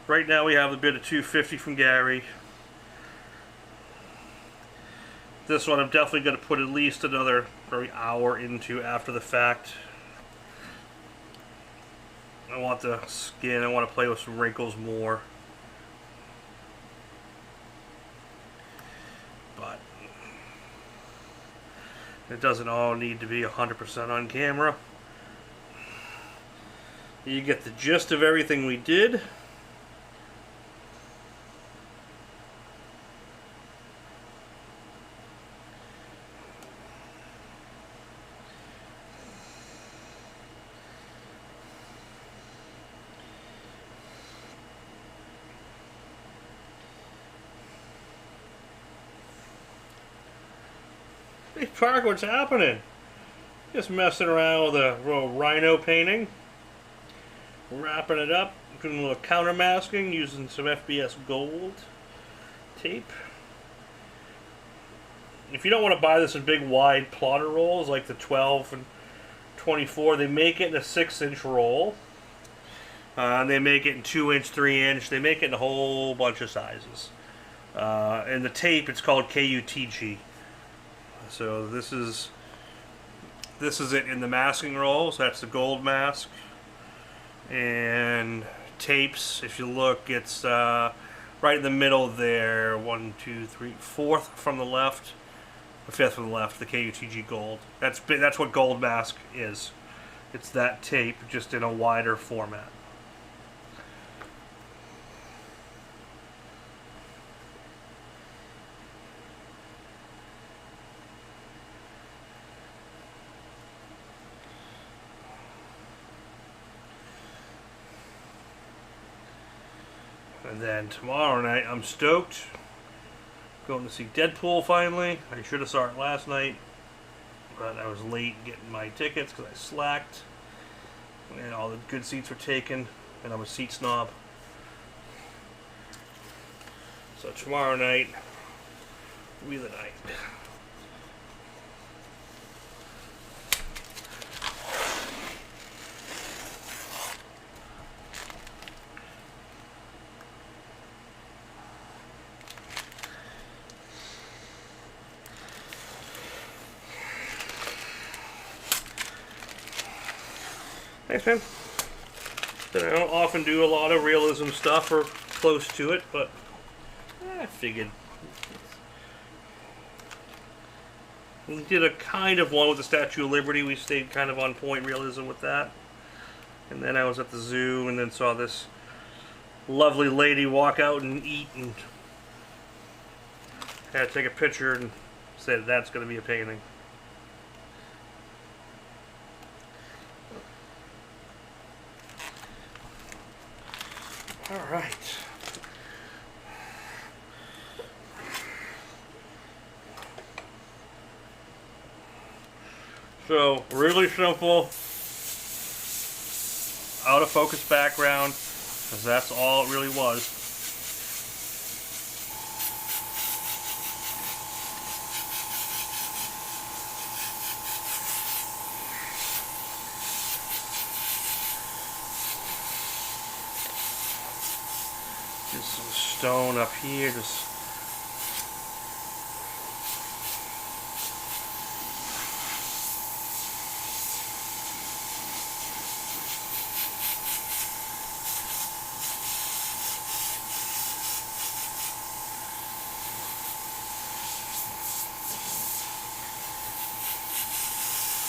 Right now we have a bit of 250 from Gary. This one I'm definitely going to put at least another hour into after the fact. I want the skin, I want to play with some wrinkles more. But it doesn't all need to be 100% on camera. You get the gist of everything we did. Hey Park, what's happening? Just messing around with a little Rhino painting. Wrapping it up, doing a little counter masking using some FBS gold tape. If you don't want to buy this in big wide plotter rolls like the 12 and 24, they make it in a 6-inch roll. They make it in 2-inch, 3-inch. They make it in a whole bunch of sizes. And the tape, it's called KUTG. So this is it in the masking rolls. That's the gold mask. And tapes, if you look, it's right in the middle there. 1, 2, 3, fourth from the left, the fifth from the left. The KUTG gold. That's what gold mask is. It's that tape, just in a wider format. And then tomorrow night, I'm stoked. Going to see Deadpool finally. I should have saw it last night, but I was late getting my tickets because I slacked. And all the good seats were taken, and I'm a seat snob. So tomorrow night will be the night. Thanks, man. I don't often do a lot of realism stuff or close to it, but I figured. We did a kind of one with the Statue of Liberty. We stayed kind of on point realism with that. And then I was at the zoo and then saw this lovely lady walk out and eat, and had to take a picture and said that's going to be a painting. All right. So, really simple, out of focus background, because that's all it really was. Just some stone up here, just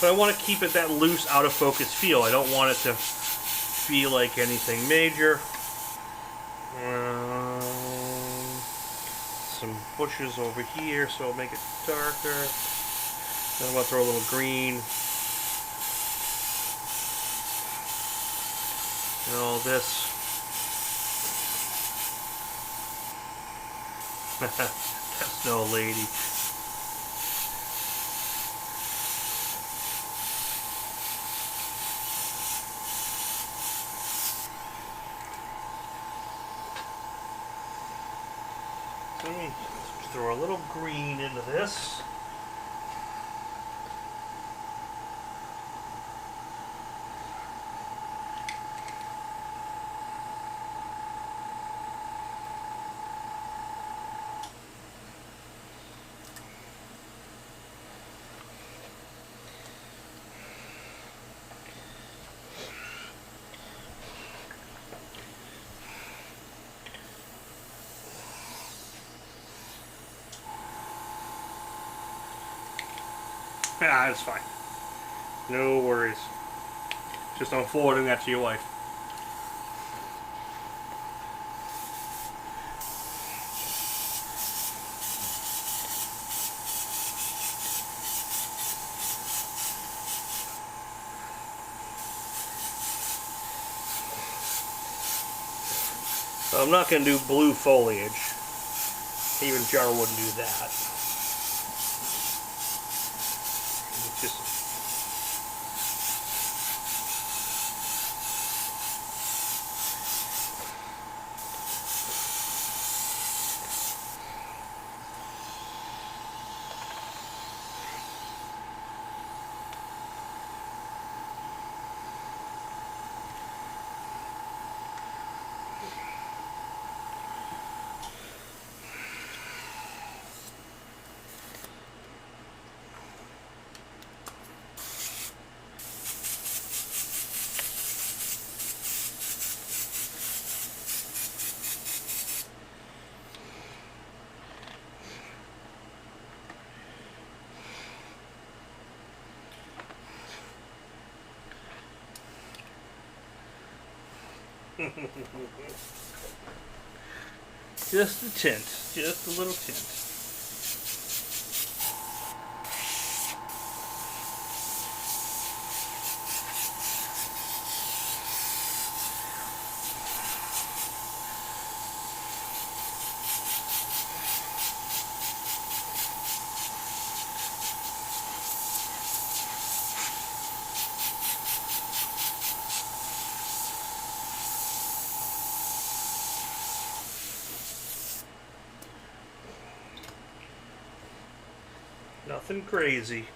But I want to keep it that loose, out of focus feel. I don't want it to feel like anything major. Some bushes over here, so I'll make it darker. Then I'm going to throw a little green. And all this. That's no lady. Let me throw a little green into this. Ah, it's fine. No worries. Just don't forwarding that to your wife. So I'm not going to do blue foliage. Even Jar wouldn't do that. It's just just a tint, just a little tint. Nothing crazy.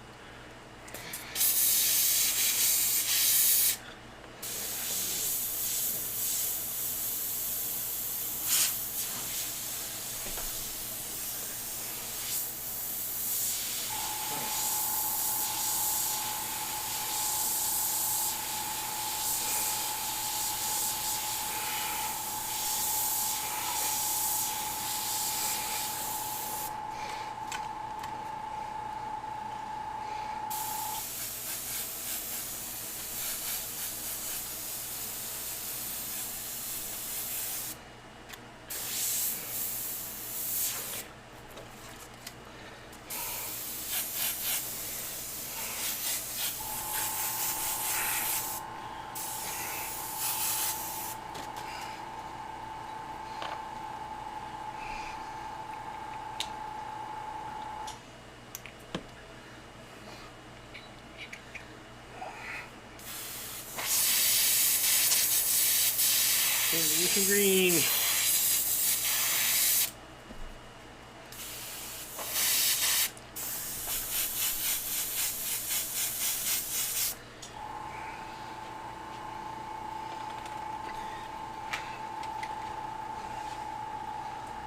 Some green.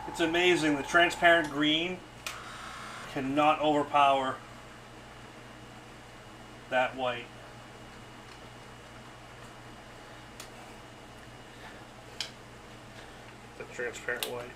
It's amazing, the transparent green cannot overpower that white. The transparent white.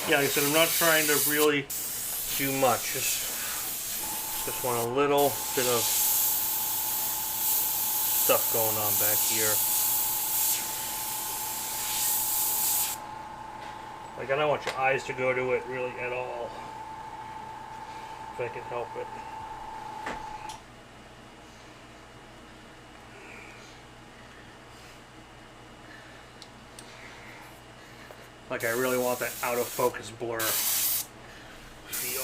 Yeah, like I said, I'm not trying to really do much. Just want a little bit of stuff going on back here. Like, I don't want your eyes to go to it really at all, if I can help it. Like, I really want that out of focus blur feel.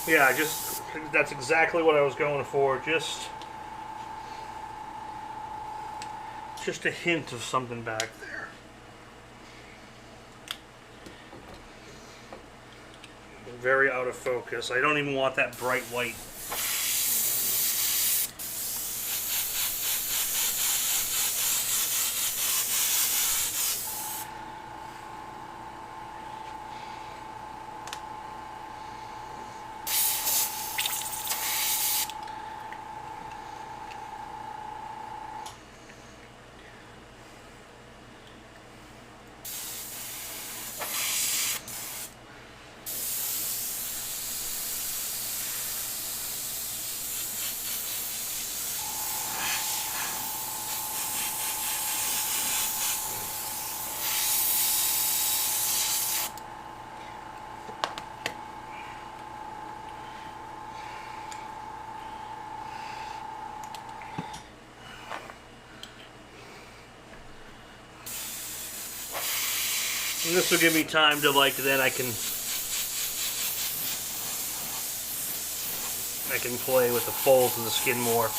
Yeah, that's exactly what I was going for. Just a hint of something back there. Very out of focus. I don't even want that bright white. And this will give me time to, like, then I can play with the folds of the skin more.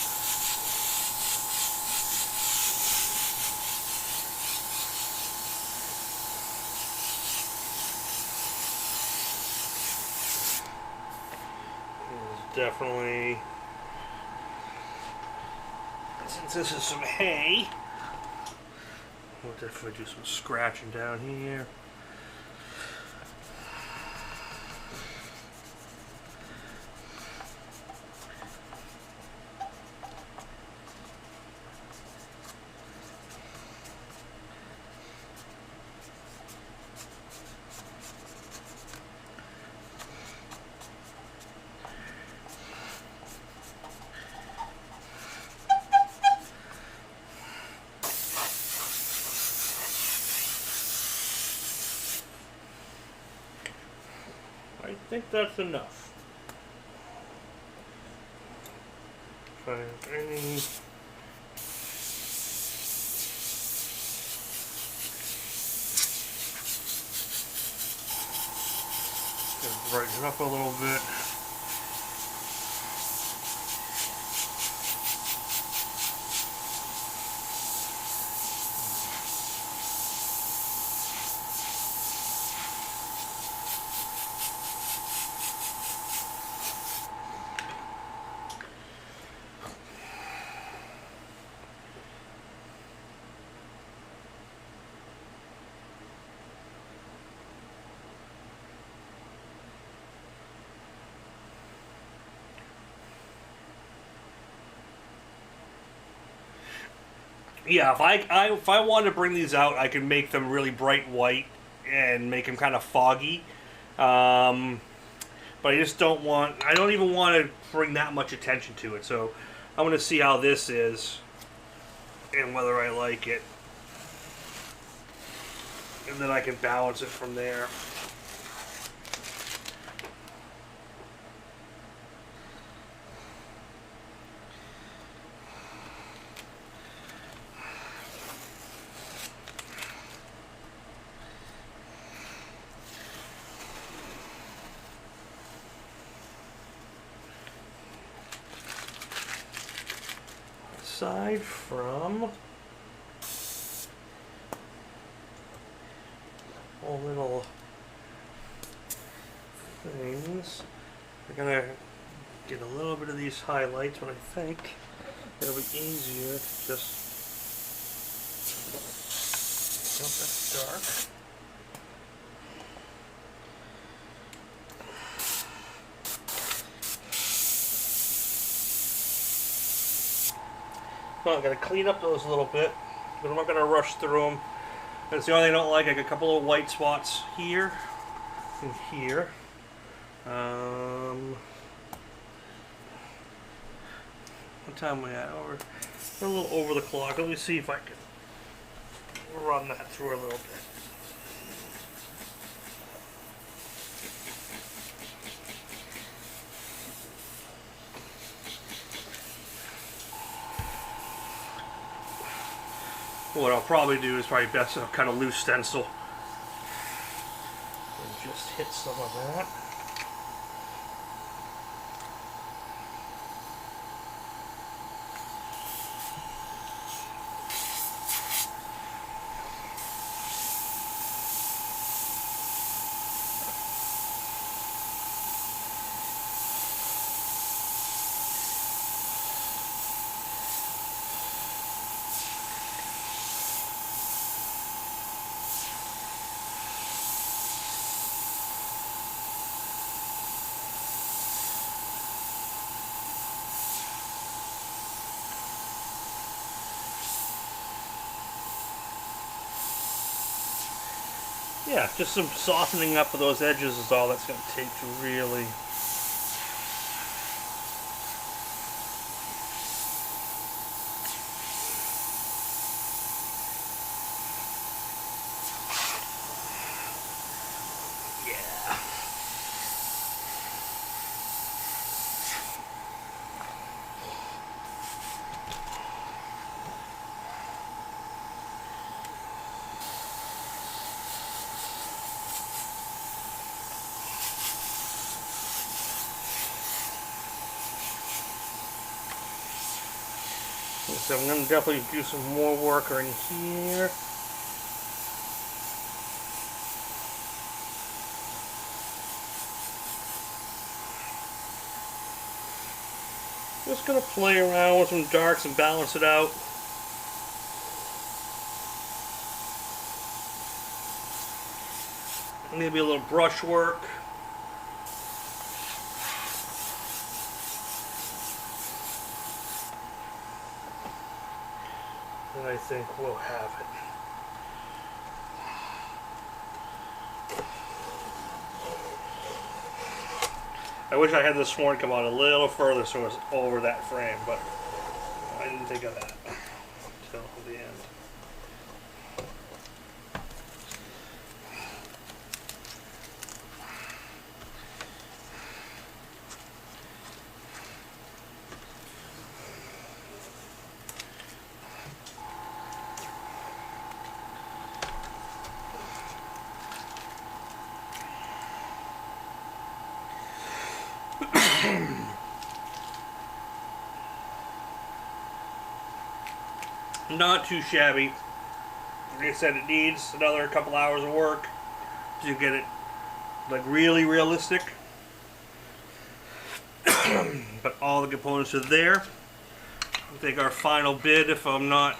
Definitely, since this is some hay, we'll definitely do some scratching down here. I think that's enough. If I have any... brighten it up a little bit. Yeah, if I wanted to bring these out, I could make them really bright white and make them kind of foggy. But I just don't want... I don't even want to bring that much attention to it. So I'm going to see how this is and whether I like it. And then I can balance it from there. aside from all little things. We're gonna get a little bit of these highlights, but I think it'll be easier to just. Oh, that's dark. Well, I'm going to clean up those a little bit, but I'm not going to rush through them. That's the only thing I don't like. I got a couple of white spots here and here. What time are we at? We're a little over the clock. Let me see if I can run that through a little bit. What I'll probably do is probably best to cut a loose stencil and just hit some of that. Yeah, just some softening up of those edges is all that's going to take to really. Yeah. So I'm going to definitely do some more work in here. Just going to play around with some darks and balance it out. Maybe a little brush work. And I think we'll have it. I wish I had this horn come out a little further so it was over that frame, but I didn't think of that until the end. Not too shabby. Like I said, it needs another couple hours of work to get it like really realistic. But all the components are there. I think our final bid, if I'm not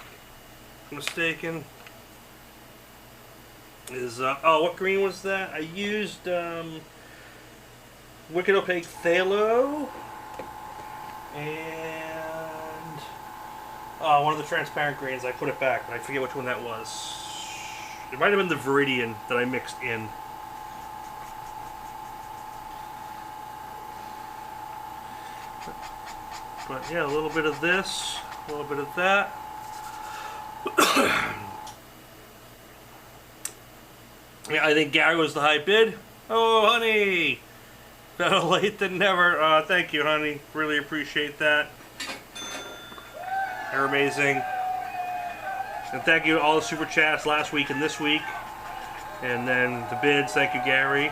mistaken, is oh, what green was that? I used Wicked Opaque Phthalo and one of the transparent greens. I put it back, but I forget which one that was. It might have been the Viridian that I mixed in. But yeah, a little bit of this, a little bit of that. Yeah, I think Gary was the high bid. Oh, honey! Better late than never. Thank you, honey. Really appreciate that. You're amazing. And thank you to all the super chats last week and this week. And then the bids. Thank you, Gary.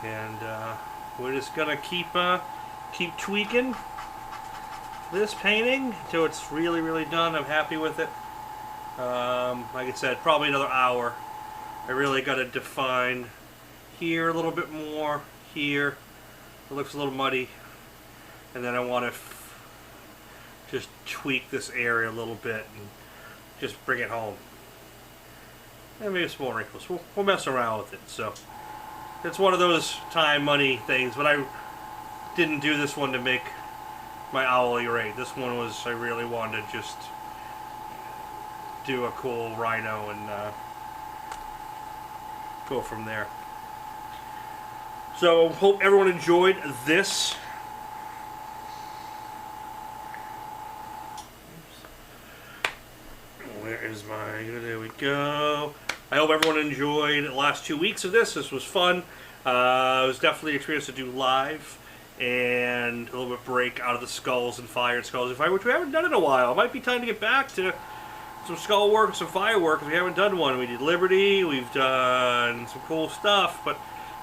And we're just gonna keep tweaking this painting until it's really, really done. I'm happy with it. Like I said, probably another hour. I really got to define here a little bit more, here. It looks a little muddy. And then I want to just tweak this area a little bit and just bring it home. And maybe some more wrinkles. We'll mess around with it. So it's one of those time, money things. But I didn't do this one to make my hourly rate. This one was, I really wanted to just do a cool Rhino and go from there. So hope everyone enjoyed this. Where is my, there we go. I hope everyone enjoyed the last 2 weeks of this. This was fun. It was definitely an experience to do live. And a little bit break out of the skulls and fire, which we haven't done in a while. It might be time to get back to some skull work, some firework, because we haven't done one. We did Liberty, we've done some cool stuff, but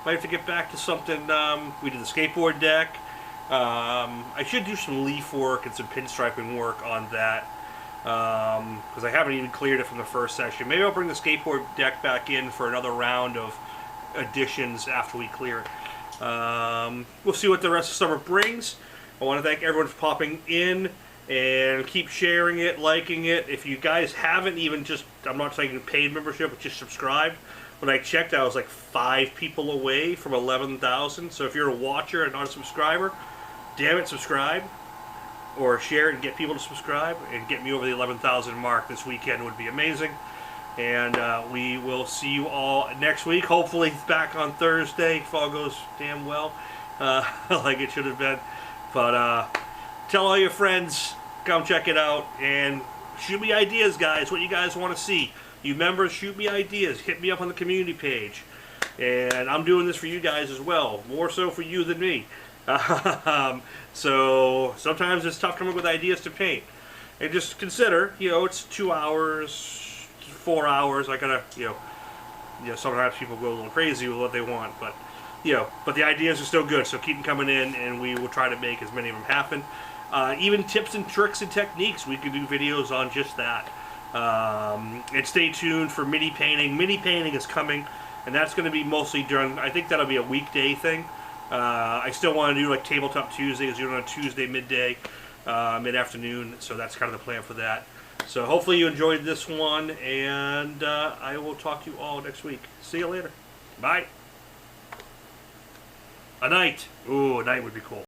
might have to get back to something. We did the skateboard deck. I should do some leaf work and some pinstriping work on that, because I haven't even cleared it from the first session. Maybe I'll bring the skateboard deck back in for another round of additions after we clear it. We'll see what the rest of summer brings. I want to thank everyone for popping in and keep sharing it, liking it. If you guys haven't even just, I'm not saying paid membership, but just subscribed. When I checked, I was like 5 people away from 11,000. So if you're a watcher and not a subscriber, damn it, subscribe. Or share it and get people to subscribe and get me over the 11,000 mark this weekend would be amazing. And we will see you all next week. Hopefully back on Thursday if all goes damn well, like it should have been. But tell all your friends, come check it out, and shoot me ideas, guys, what you guys want to see. You members, shoot me ideas. Hit me up on the community page. And I'm doing this for you guys as well. More so for you than me. So sometimes it's tough coming up with ideas to paint. And just consider, it's 2 hours, 4 hours. I gotta, sometimes people go a little crazy with what they want, but but the ideas are still good. So keep them coming in, and we will try to make as many of them happen. Even tips and tricks and techniques, we can do videos on just that. And stay tuned for mini painting. Mini painting is coming, and that's going to be mostly during. I think that'll be a weekday thing. I still want to do like Tabletop Tuesdays, do it on a Tuesday midday, mid-afternoon. So that's kind of the plan for that. So hopefully you enjoyed this one, and I will talk to you all next week. See you later. Bye. A night. Ooh, a night would be cool.